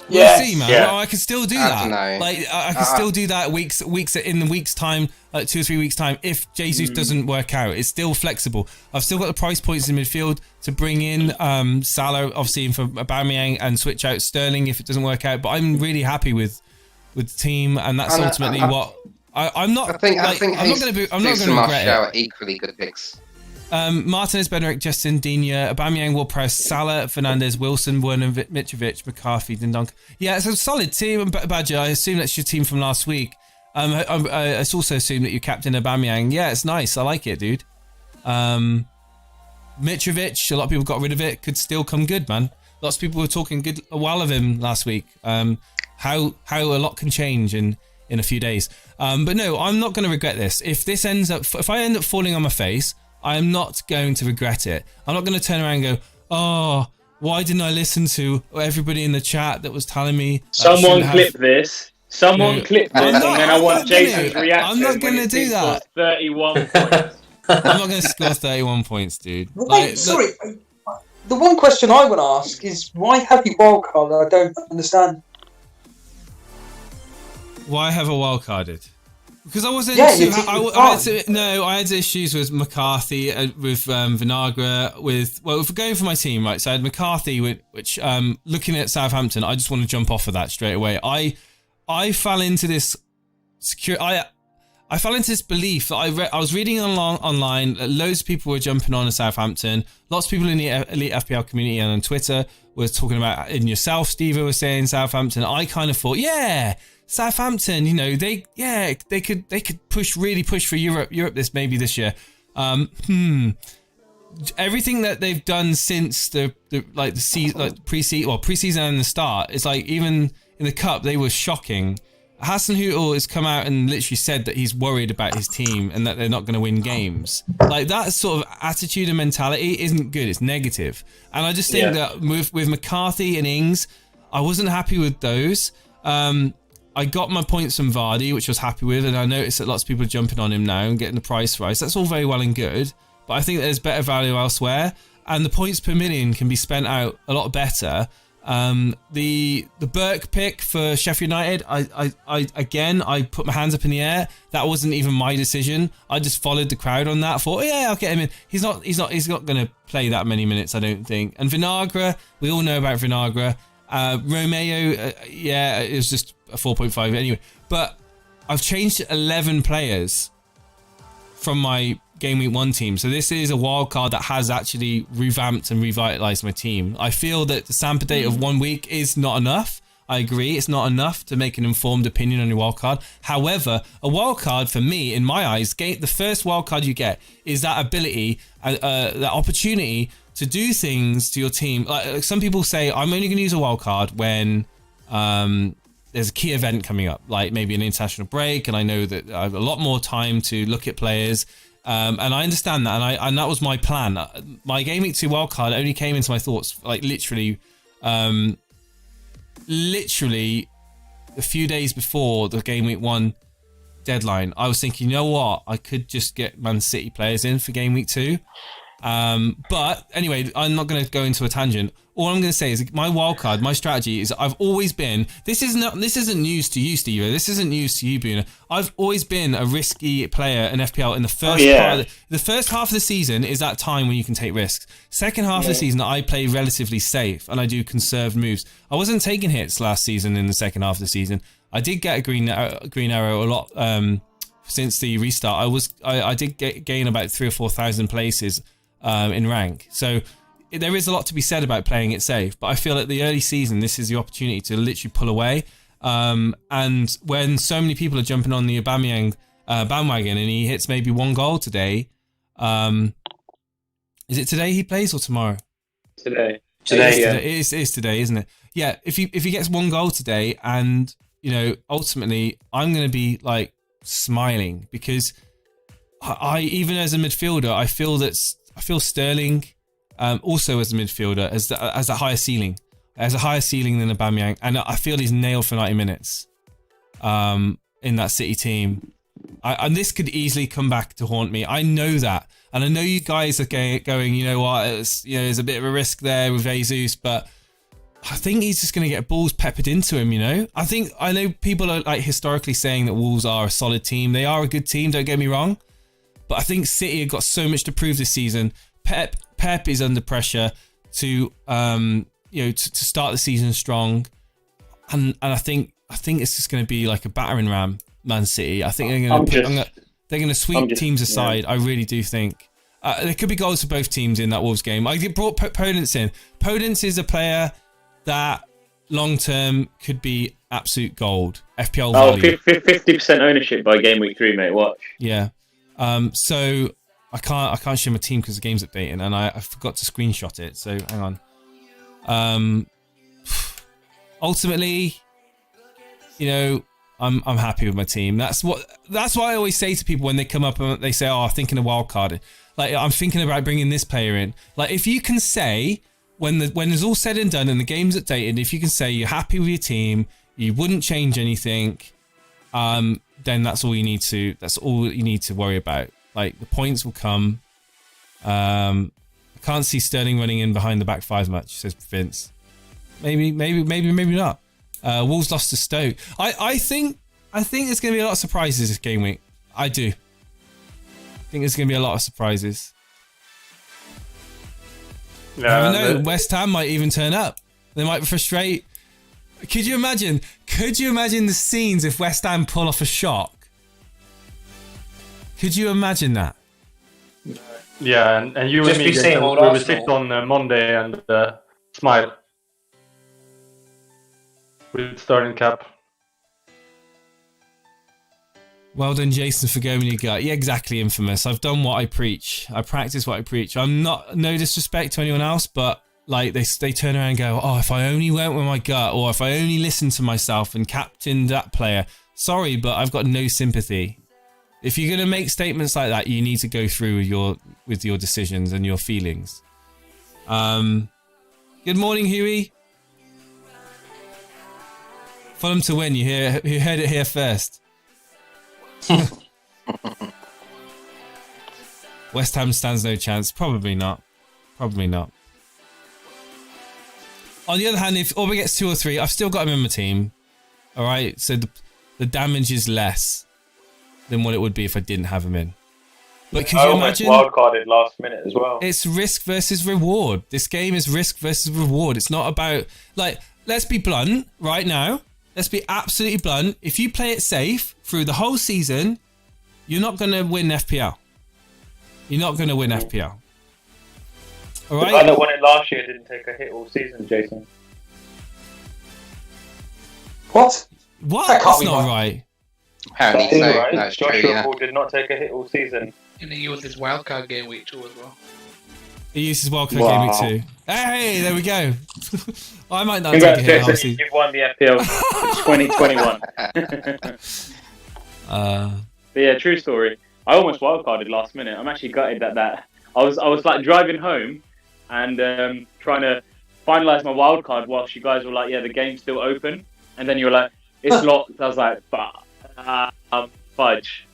[SPEAKER 2] Yeah, see, man.
[SPEAKER 11] Yeah.
[SPEAKER 2] Well, I can still do that. Like I can still do that weeks in the week's time, like 2 or 3 weeks time. If Jesus doesn't work out, it's still flexible. I've still got the price points in midfield to bring in Salah, obviously, for Aubameyang, and switch out Sterling if it doesn't work out. But I'm really happy with the team, and that's ultimately what I'm not.
[SPEAKER 12] I think
[SPEAKER 2] I'm not going to regret it.
[SPEAKER 12] Are equally good picks.
[SPEAKER 2] Martinez, Benerick, Justin, Digne, Aubameyang, Ward-Prowse, Salah, Fernandes, Wilson, Werner, Mitrovic, McCarthy, Dindonk. Yeah, it's a solid team. Badger, I assume that's your team from last week. I also assume that you captain Aubameyang. Yeah, it's nice. I like it, dude. Mitrovic, a lot of people got rid of it, could still come good, man. Lots of people were talking good a while of him last week. How a lot can change in a few days. But no, I'm not going to regret this. If I end up falling on my face, I am not going to regret it. I'm not going to turn around and go, oh, why didn't I listen to everybody in the chat that was telling me?
[SPEAKER 11] Someone clip this. Someone clip this, and then I want Jason's reaction.
[SPEAKER 2] I'm not going to do that.
[SPEAKER 11] 31 points.
[SPEAKER 2] I'm not going to score 31 points, dude.
[SPEAKER 9] Wait, sorry. The one question I would ask is, why have you wildcarded? I don't understand.
[SPEAKER 2] Why have I wildcarded? Because I wasn't.
[SPEAKER 9] Yeah,
[SPEAKER 2] I had issues with McCarthy, with Vinagre, if we're going for my team, right? So I had McCarthy, which looking at Southampton, I just want to jump off of that straight away. I fell into this I fell into this belief that I was reading online. Loads of people were jumping on Southampton. Lots of people in the Elite FPL community and on Twitter were talking about, and yourself, Steve, was saying Southampton. I kind of thought, yeah, Southampton, you know, they could really push for Europe this year. Everything that they've done since the preseason and the start, it's like, even in the cup they were shocking. Hasenhüttl has come out and literally said that he's worried about his team and that they're not going to win games. Like, that sort of attitude and mentality isn't good. It's negative. And I just think that with McCarthy and Ings, I wasn't happy with those. I got my points from Vardy, which I was happy with, and I noticed that lots of people are jumping on him now and getting the price rise. That's all very well and good, but I think there's better value elsewhere, and the points per million can be spent out a lot better. The Burke pick for Sheffield United, I put my hands up in the air. That wasn't even my decision. I just followed the crowd on that. Thought, yeah, I'll get him in. He's not going to play that many minutes, I don't think. And Vinagre, we all know about Vinagre. Romeo, it was just a 4.5 anyway. But I've changed 11 players from my Game Week 1 team. So this is a wild card that has actually revamped and revitalized my team. I feel that the sample date of 1 week is not enough. I agree, it's not enough to make an informed opinion on your wild card. However, a wild card for me, in my eyes, the first wild card you get is that ability, that opportunity to do things to your team. Like some people say, I'm only going to use a wild card when there's a key event coming up, like maybe an international break, and I know that I have a lot more time to look at players. And I understand that, and that was my plan. My Game Week 2 wildcard only came into my thoughts like literally a few days before the Game Week 1 deadline. I was thinking, you know what, I could just get Man City players in for Game Week 2. But anyway, I'm not going to go into a tangent. All I'm going to say is my wildcard, my strategy is I've always been, this isn't news to you, Steve. This isn't news to you, Buna. I've always been a risky player in FPL in the first part. The first half of the season is that time when you can take risks. Second half of the season, I play relatively safe and I do conserved moves. I wasn't taking hits last season in the second half of the season. I did get a green arrow a lot since the restart. I did gain about 3,000 or 4,000 places in rank. So there is a lot to be said about playing it safe, but I feel at the early season, this is the opportunity to literally pull away. And when so many people are jumping on the Aubameyang bandwagon and he hits maybe 1 goal today, is it today he plays or tomorrow?
[SPEAKER 11] Today,
[SPEAKER 2] It is today, isn't it? Yeah, if he gets 1 goal today, and you know, ultimately I'm going to be like smiling, because I even as a midfielder, I feel Sterling also as a midfielder as a higher ceiling. Has a higher ceiling than Aubameyang, and I feel he's nailed for 90 minutes in that City team. And this could easily come back to haunt me. I know that, and I know you guys are going, you know what, there's a bit of a risk there with Jesus, but I think he's just going to get balls peppered into him. You know, I know people are like historically saying that Wolves are a solid team. They are a good team. Don't get me wrong, but I think City have got so much to prove this season. Pep is under pressure to to start the season strong, and I think it's just going to be like a battering ram, Man City. I think they're going to sweep teams aside. I really do think there could be goals for both teams in that Wolves game. I brought Podence in. Podence is a player that long term could be absolute gold. FPL value.
[SPEAKER 11] 50% ownership by Game Week 3, mate. Watch.
[SPEAKER 2] Yeah. So I can't share my team because the game's updating, and I forgot to screenshot it. So hang on. Ultimately, you know, I'm happy with my team. That's what I always say to people when they come up and they say, "Oh, I'm thinking of wildcard." Like, I'm thinking about bringing this player in. Like, if you can say when it's all said and done and the game's updated, if you can say you're happy with your team, you wouldn't change anything, then that's all you need to. That's all you need to worry about. Like, the points will come. I can't see Sterling running in behind the back five much, says Vince. Maybe not. Wolves lost to Stoke. I think there's going to be a lot of surprises this game week. I do. I think there's going to be a lot of surprises. I don't know. West Ham might even turn up. They might frustrate. Could you imagine the scenes if West Ham pull off a shock? Could you imagine that?
[SPEAKER 6] Yeah, and you and me, we will sit on Monday and smile with Sterling cap.
[SPEAKER 2] Well done, Jason, for going with your gut. Yeah, exactly, Infamous. I've done what I preach. I practice what I preach. I'm not, no disrespect to anyone else, but like they turn around and go, oh, if I only went with my gut, or if I only listened to myself and captained that player. Sorry, but I've got no sympathy. If you're going to make statements like that, you need to go through with your decisions and your feelings. Good morning, Huey. Fulham to win. You heard it here first. West Ham stands no chance. Probably not. Probably not. On the other hand, if Aubrey gets 2 or 3, I've still got him in my team. All right, so the damage is less than what it would be if I didn't have him in. But could you imagine?
[SPEAKER 11] Wildcarded last minute as well.
[SPEAKER 2] It's risk versus reward. This game is risk versus reward. It's not about, like, let's be blunt right now. Let's be absolutely blunt. If you play it safe through the whole season, you're not going to win FPL. You're not going to win FPL. All right?
[SPEAKER 11] The guy that won it last year didn't take a hit all season, Jason.
[SPEAKER 9] What?
[SPEAKER 2] What?
[SPEAKER 9] That can't
[SPEAKER 2] That's
[SPEAKER 9] be
[SPEAKER 2] not
[SPEAKER 9] right.
[SPEAKER 2] right.
[SPEAKER 10] Apparently so.
[SPEAKER 11] Right?
[SPEAKER 10] That's
[SPEAKER 11] Joshua
[SPEAKER 10] true, yeah.
[SPEAKER 11] Ball did not take a hit all season.
[SPEAKER 10] And he used his wildcard game week 2 as well.
[SPEAKER 2] He uses wildcard game week 2. Hey, there we go. I might not take a hit.
[SPEAKER 11] Congratulations, you've won the FPL 2021. But yeah, true story. I almost wildcarded last minute. I'm actually gutted that I was like driving home and trying to finalise my wildcard whilst you guys were like, yeah, the game's still open, and then you were like, it's locked. I was like, fudge.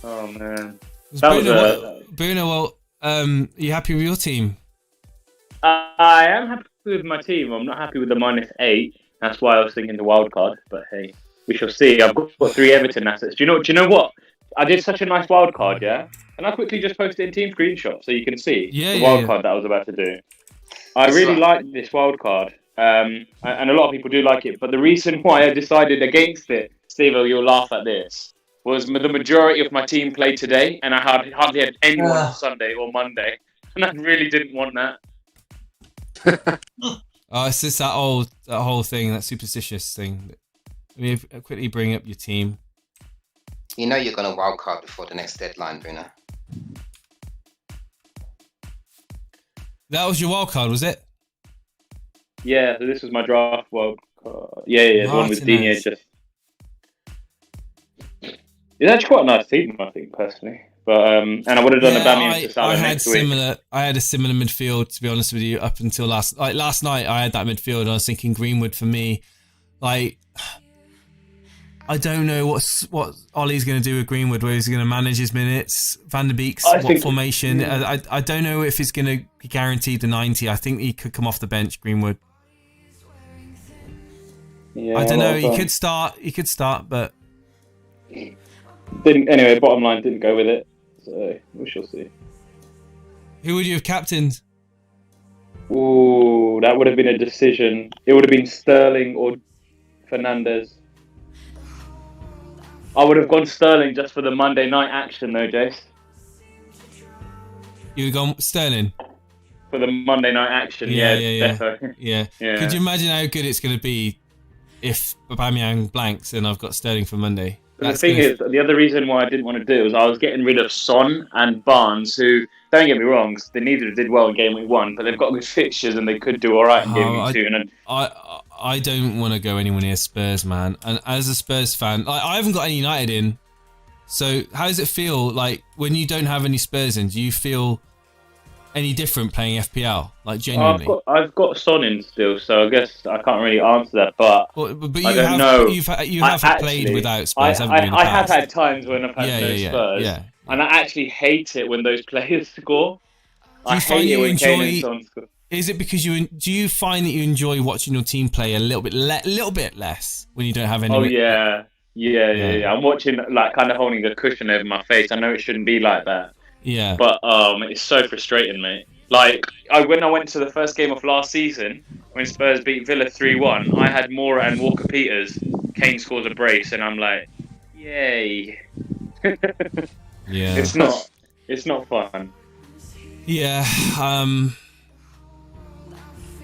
[SPEAKER 11] Oh man,
[SPEAKER 2] Bruno, well, are you happy with your team?
[SPEAKER 11] I am happy with my team. I'm not happy with the -8. That's why I was thinking the wild card. But hey, we shall see. I've got 3 Everton assets. Do you know what? I did such a nice wild card, yeah. And I quickly just posted in team screenshot so you can see the wild card that I was about to do. I really like this wild card, and a lot of people do like it. But the reason why I decided against it, Steve, you'll laugh at this, was the majority of my team played today, and I hardly had anyone on Sunday or Monday, and I really didn't want that.
[SPEAKER 2] Oh, it's just that whole thing, that superstitious thing. Let me quickly bring up your team.
[SPEAKER 10] You know you're going to wildcard before the next deadline, Bruno.
[SPEAKER 2] That was your wildcard, was it?
[SPEAKER 11] Yeah, so this was my draft wildcard. Yeah, the one with Digne. It's actually quite a nice team, I think, personally. But and I would have done a Bamian to Salah next week.
[SPEAKER 2] I had a similar midfield, to be honest with you, up until last night. I had that midfield. And I was thinking Greenwood for me. Like, I don't know what Ollie's going to do with Greenwood. Where he's going to manage his minutes. Van der Beek's formation. I don't know if it's going to be guaranteed the 90. I think he could come off the bench, Greenwood.
[SPEAKER 11] Yeah,
[SPEAKER 2] I don't know. He could start, but
[SPEAKER 11] anyway, bottom line, didn't go with it. So we shall see.
[SPEAKER 2] Who would you have captained?
[SPEAKER 11] Ooh, that would have been a decision. It would have been Sterling or Fernandes. I would have gone Sterling just for the Monday night action, though, Jace.
[SPEAKER 2] You would have gone Sterling?
[SPEAKER 11] For the Monday night action, yeah.
[SPEAKER 2] Could you imagine how good it's going to be if Aubameyang blanks and I've got Sterling for Monday?
[SPEAKER 11] The thing is, the other reason why I didn't want to do it was I was getting rid of Son and Barnes, who, don't get me wrong, they neither did well in Game Week 1, but they've got good fixtures and they could do all right in Game Week 2. And
[SPEAKER 2] I don't want to go anywhere near Spurs, man. And as a Spurs fan, I haven't got any United in. So how does it feel like when you don't have any Spurs in? Do you feel any different playing FPL? Like genuinely?
[SPEAKER 11] I've got Son in still, so I guess I can't really answer that. But I don't know.
[SPEAKER 2] You have played without Spurs, haven't you?
[SPEAKER 11] I have had times when I've had no Spurs, and I actually hate it when those players score. I hate it when Kane and Son score.
[SPEAKER 2] Is it because do you find that you enjoy watching your team play a little bit less when you don't have any?
[SPEAKER 11] Oh yeah. I'm watching, like, kind of holding a cushion over my face. I know it shouldn't be like that.
[SPEAKER 2] Yeah.
[SPEAKER 11] But it's so frustrating, mate. Like, when I went to the first game of last season, when Spurs beat Villa 3-1, I had Moura and Walker Peters. Kane scores a brace, and I'm like, yay.
[SPEAKER 2] Yeah.
[SPEAKER 11] It's not fun.
[SPEAKER 2] Yeah.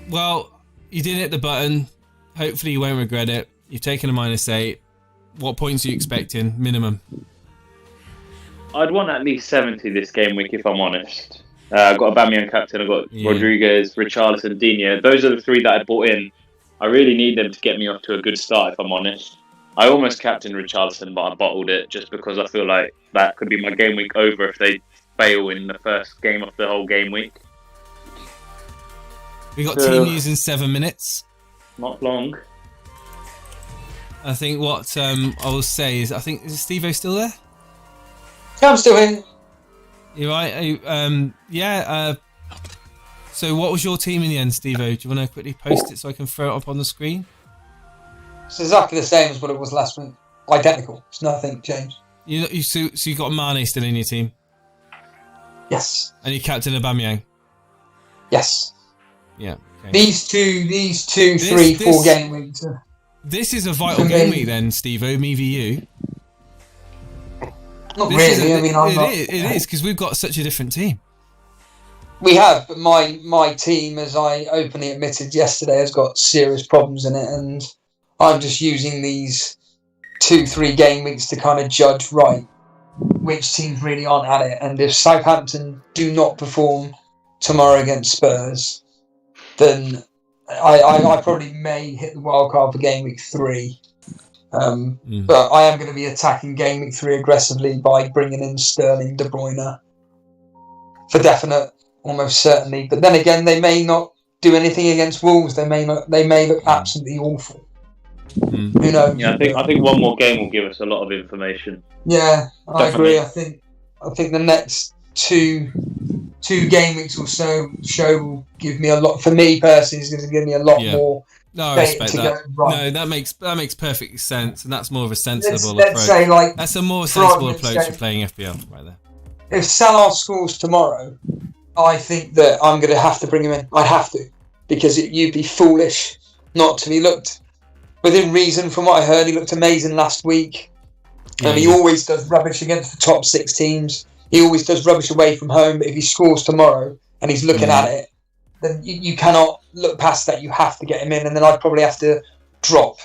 [SPEAKER 2] Well, you didn't hit the button. Hopefully you won't regret it. You've taken a -8. What points are you expecting, minimum?
[SPEAKER 11] I'd want at least 70 this game week, if I'm honest. I've got Aubameyang captain, I've got Rodriguez, Richarlison, Digne. Those are the three that I bought in. I really need them to get me off to a good start, if I'm honest. I almost captained Richarlison, but I bottled it just because I feel like that could be my game week over if they fail in the first game of the whole game week.
[SPEAKER 2] We got team news in 7 minutes.
[SPEAKER 11] Not long.
[SPEAKER 2] I think what I will say is, is Steve-O still there?
[SPEAKER 9] Yeah, I'm still here.
[SPEAKER 2] You right? So what was your team in the end, Steve-O? Do you want to quickly post it so I can throw it up on the screen?
[SPEAKER 9] It's exactly the same as what it was last week. Identical. It's nothing changed.
[SPEAKER 2] So you got Mane still in your team?
[SPEAKER 9] Yes.
[SPEAKER 2] And you captain Aubameyang?
[SPEAKER 9] Yes.
[SPEAKER 2] Yeah. Okay.
[SPEAKER 9] These 2, 3, 4 game weeks.
[SPEAKER 2] This is a vital game week then, Steve-O, me v you.
[SPEAKER 9] Not really.
[SPEAKER 2] It is because we've got such a different team.
[SPEAKER 9] We have, but my team, as I openly admitted yesterday, has got serious problems in it, and I'm just using these 2, 3 game weeks to kind of judge which teams really aren't at it. And if Southampton do not perform tomorrow against Spurs, then I probably may hit the wild card for game week 3. But I am going to be attacking game week 3 aggressively by bringing in Sterling, De Bruyne for definite, almost certainly. But then again, they may not do anything against Wolves. They may look absolutely awful. Who knows?
[SPEAKER 11] Yeah, I think one more game will give us a lot of information.
[SPEAKER 9] Yeah, I
[SPEAKER 11] Definitely.
[SPEAKER 9] agree. I think the next two game weeks or so will give me a lot. For me personally, it's going to give me a lot more.
[SPEAKER 2] No, I respect that. No, that makes perfect sense, and that's more of a sensible
[SPEAKER 9] let's
[SPEAKER 2] approach.
[SPEAKER 9] say, like,
[SPEAKER 2] that's a more sensible approach to playing FPL, right there.
[SPEAKER 9] If Salah scores tomorrow, I think that I'm going to have to bring him in. I have to, because you'd be foolish not to. He looked within reason. From what I heard, he looked amazing last week, and he always does rubbish against the top 6 teams. He always does rubbish away from home, but if he scores tomorrow and he's looking at it, then you cannot look past that. You have to get him in, and then I'd probably have to drop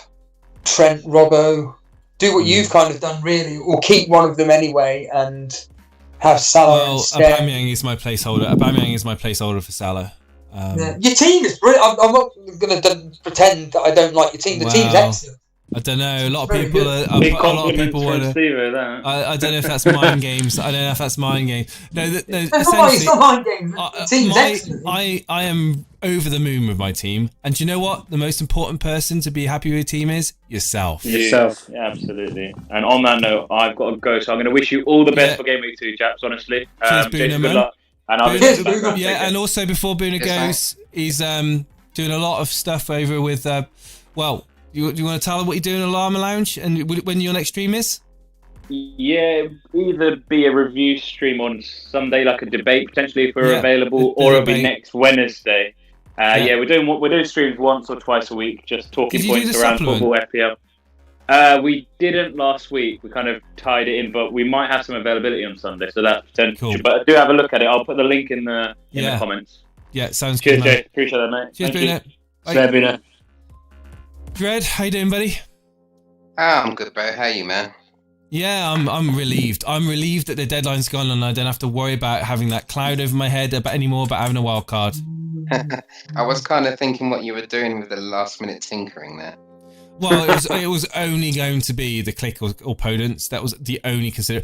[SPEAKER 9] Trent, Robbo, do what you've kind of done really, or keep one of them anyway and have Salah instead.
[SPEAKER 2] Aubameyang is my placeholder. Aubameyang is my placeholder for Salah.
[SPEAKER 9] Your team is brilliant. I'm not going to pretend that I don't like your team. The team's excellent.
[SPEAKER 2] I don't know. A lot of people want to. I don't know if that's mind games. No, essentially,
[SPEAKER 9] it's not mind games. The team's excellent.
[SPEAKER 2] I am over the moon with my team. And do you know what? The most important person to be happy with your team is yourself.
[SPEAKER 11] Yourself, yeah, absolutely. And on that note, I've got to go. So I'm going to wish you all the best for Game Week 2, chaps. Honestly,
[SPEAKER 2] Cheers, Boona,
[SPEAKER 11] good luck. And I'll
[SPEAKER 2] yeah, and also before Boona goes, he's doing a lot of stuff over with. Do you want to tell them what you're doing in Llama Lounge and when your next stream is?
[SPEAKER 11] Yeah, either be a review stream on Sunday, like a debate potentially if we're available, or it'll be next Wednesday. We're doing streams once or twice a week, just talking points around football FPL. We didn't last week. We kind of tied it in, but we might have some availability on Sunday, so that's potential. Cool. But do have a look at it. I'll put the link in the comments.
[SPEAKER 2] Yeah, sounds
[SPEAKER 11] good.
[SPEAKER 2] Cheers,
[SPEAKER 11] Jay. Appreciate that, mate.
[SPEAKER 2] Cheers, Boona.
[SPEAKER 11] Bye, Boona.
[SPEAKER 2] Dread, how you doing, buddy?
[SPEAKER 12] I'm good, bro. How are you, man?
[SPEAKER 2] Yeah, I'm relieved. I'm relieved that the deadline's gone and I don't have to worry about having that cloud over my head anymore about having a wild card.
[SPEAKER 12] I was kind of thinking what you were doing with the last minute tinkering there.
[SPEAKER 2] Well, it was only going to be the click or opponents. That was the only consider.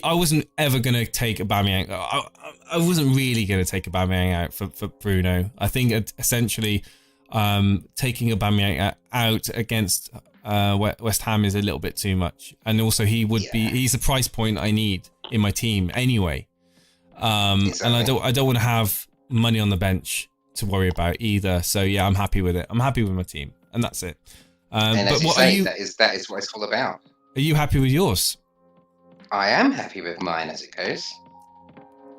[SPEAKER 2] I wasn't ever going to take Aubameyang. I wasn't really going to take Aubameyang out for Bruno. I think essentially taking Aubameyang out against West Ham is a little bit too much, and also he's the price point I need in my team anyway. Exactly. And I don't want to have money on the bench to worry about either. So yeah, I'm happy with it. I'm happy with my team, and that's it.
[SPEAKER 12] And as you say, that is what it's all about.
[SPEAKER 2] Are you happy with yours?
[SPEAKER 12] I am happy with mine as it goes.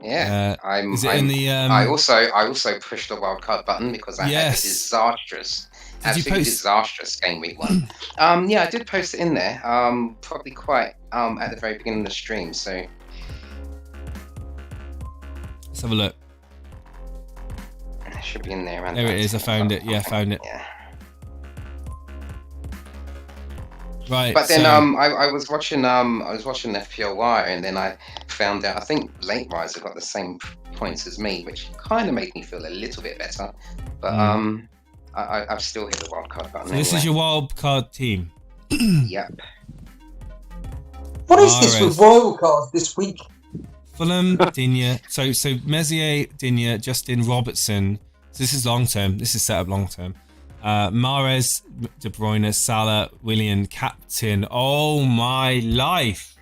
[SPEAKER 12] Yeah, I also pushed the wildcard button because I had a disastrous, disastrous game week 1. Yeah, I did post it in there. Probably quite at the very beginning of the stream. So
[SPEAKER 2] let's have a look.
[SPEAKER 12] It should be in there.
[SPEAKER 2] There it is. I found it. Yeah, found it.
[SPEAKER 12] Yeah.
[SPEAKER 2] Right.
[SPEAKER 12] But then I was watching FPL Wire, and then I found out I think Late Riser got the same points as me, which kind of made me feel a little bit better. But I've still hit the wildcard button.
[SPEAKER 2] So this is your wildcard team.
[SPEAKER 12] Yep.
[SPEAKER 9] What is this with wildcard this week?
[SPEAKER 2] Fulham, Digne. So Messier, Digne, Justin, Robertson. So this is long term. This is set up long term. Mahrez, De Bruyne, Salah, Willian, captain. Oh my life!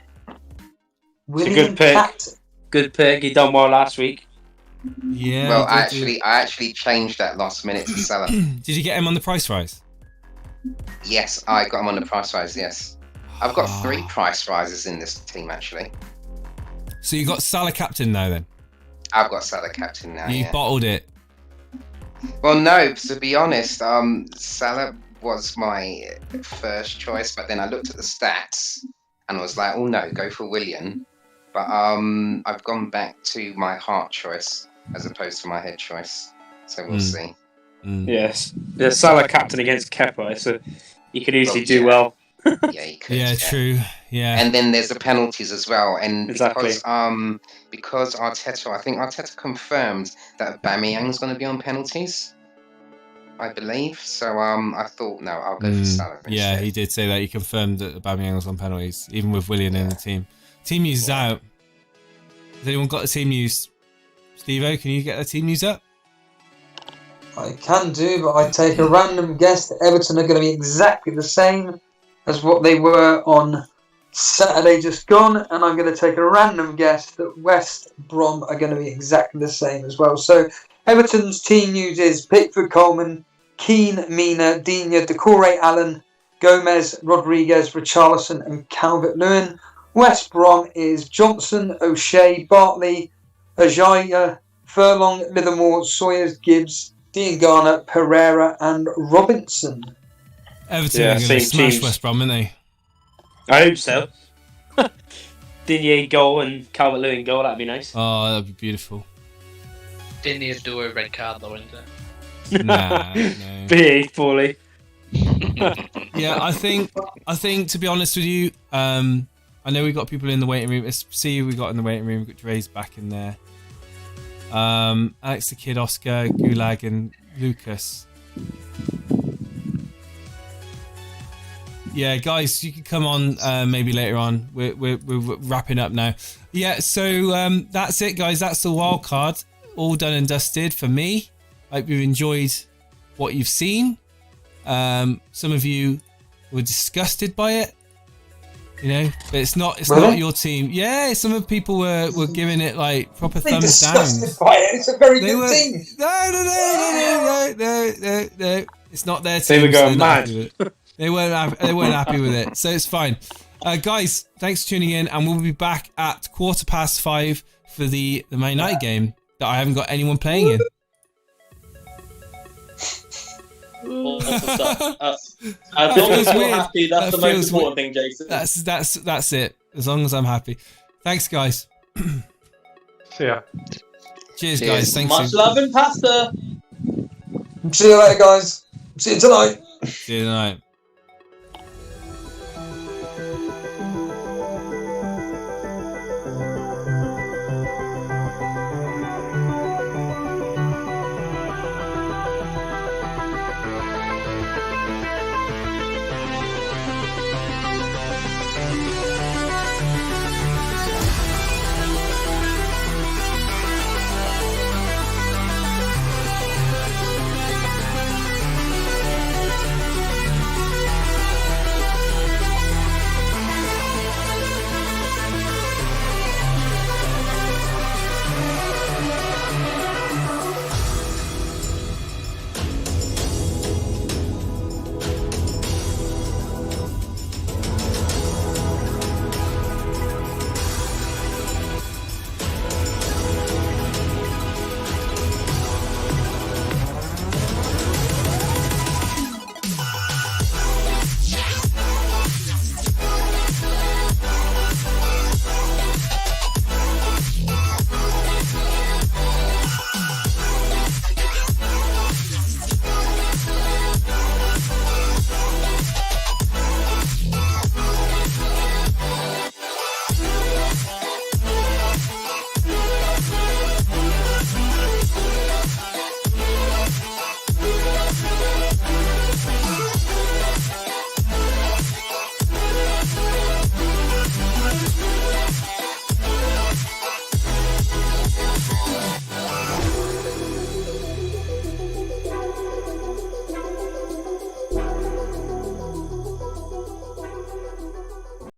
[SPEAKER 7] It's a good pick. Captain. Good pick. He done well last week.
[SPEAKER 2] Yeah.
[SPEAKER 12] Well, I actually changed that last minute to Salah.
[SPEAKER 2] Did you get him on the price rise?
[SPEAKER 12] Yes, I got him on the price rise. Yes, I've got 3 price rises in this team actually.
[SPEAKER 2] So you got Salah captain now then?
[SPEAKER 12] I've got Salah captain now.
[SPEAKER 2] You bottled it.
[SPEAKER 12] Well, no, to be honest, Salah was my first choice, but then I looked at the stats and I was like, oh no, go for Willian. But I've gone back to my heart choice as opposed to my head choice. So we'll see.
[SPEAKER 7] Yes. The Salah captain against Kepa, so he could easily do well.
[SPEAKER 12] Yeah, he could.
[SPEAKER 2] Yeah, true. Yeah.
[SPEAKER 12] And then there's the penalties as well. And
[SPEAKER 7] exactly.
[SPEAKER 12] because Arteta, I think Arteta confirmed that Aubameyang's going to be on penalties, I believe. So I thought, no, I'll go for Salah.
[SPEAKER 2] Yeah, he did say that. He confirmed that Aubameyang was on penalties, even with Willian in the team. Team news is out. Has anyone got the team news? Steve-O, can you get the team news up?
[SPEAKER 9] I can do, but I take a random guess that Everton are going to be exactly the same as what they were on Saturday just gone, and I'm going to take a random guess that West Brom are going to be exactly the same as well. So Everton's team news is Pickford, Coleman, Keane, Mina, Digne, Decore, Allen, Gomez, Rodriguez, Richarlison and Calvert-Lewin. West Brom is Johnson, O'Shea, Bartley, Ajaya, Furlong, Livermore, Sawyers, Gibbs, Diangana, Pereira and Robinson.
[SPEAKER 2] Everton are going to smash West Brom, aren't they?
[SPEAKER 7] I hope so. Digne goal and Calvert-Lewin goal, that'd be nice.
[SPEAKER 2] Oh, that'd be beautiful.
[SPEAKER 10] Digne do a red card though, isn't it?
[SPEAKER 2] Nah, no.
[SPEAKER 7] Behaved poorly.
[SPEAKER 2] Yeah, I think to be honest with you, I know we've got people in the waiting room. Let's see who we got in the waiting room. We've got Dre's back in there. Alex the Kid, Oscar, Gulag and Lucas. Yeah, guys, you can come on maybe later on. We're wrapping up now. Yeah, so that's it, guys. That's the wild card. All done and dusted for me. Hope you've enjoyed what you've seen. Some of you were disgusted by it, you know, but it's not your team. Yeah, some of the people were giving it like proper thumbs down.
[SPEAKER 9] By it. It's a very good team.
[SPEAKER 2] No. It's not their team.
[SPEAKER 7] They were going mad.
[SPEAKER 2] They weren't happy with it, so it's fine. Guys, thanks for tuning in, and we'll be back at 5:15 for the Man United game that I haven't got anyone playing in.
[SPEAKER 8] Awesome stuff. As long as you're happy, that's the most important thing, Jason.
[SPEAKER 2] That's it. As long as I'm happy. Thanks, guys.
[SPEAKER 6] See ya.
[SPEAKER 2] Cheers, guys. Thanks.
[SPEAKER 8] Much love and pasta.
[SPEAKER 9] See you later, guys. See you tonight.
[SPEAKER 2] See you tonight.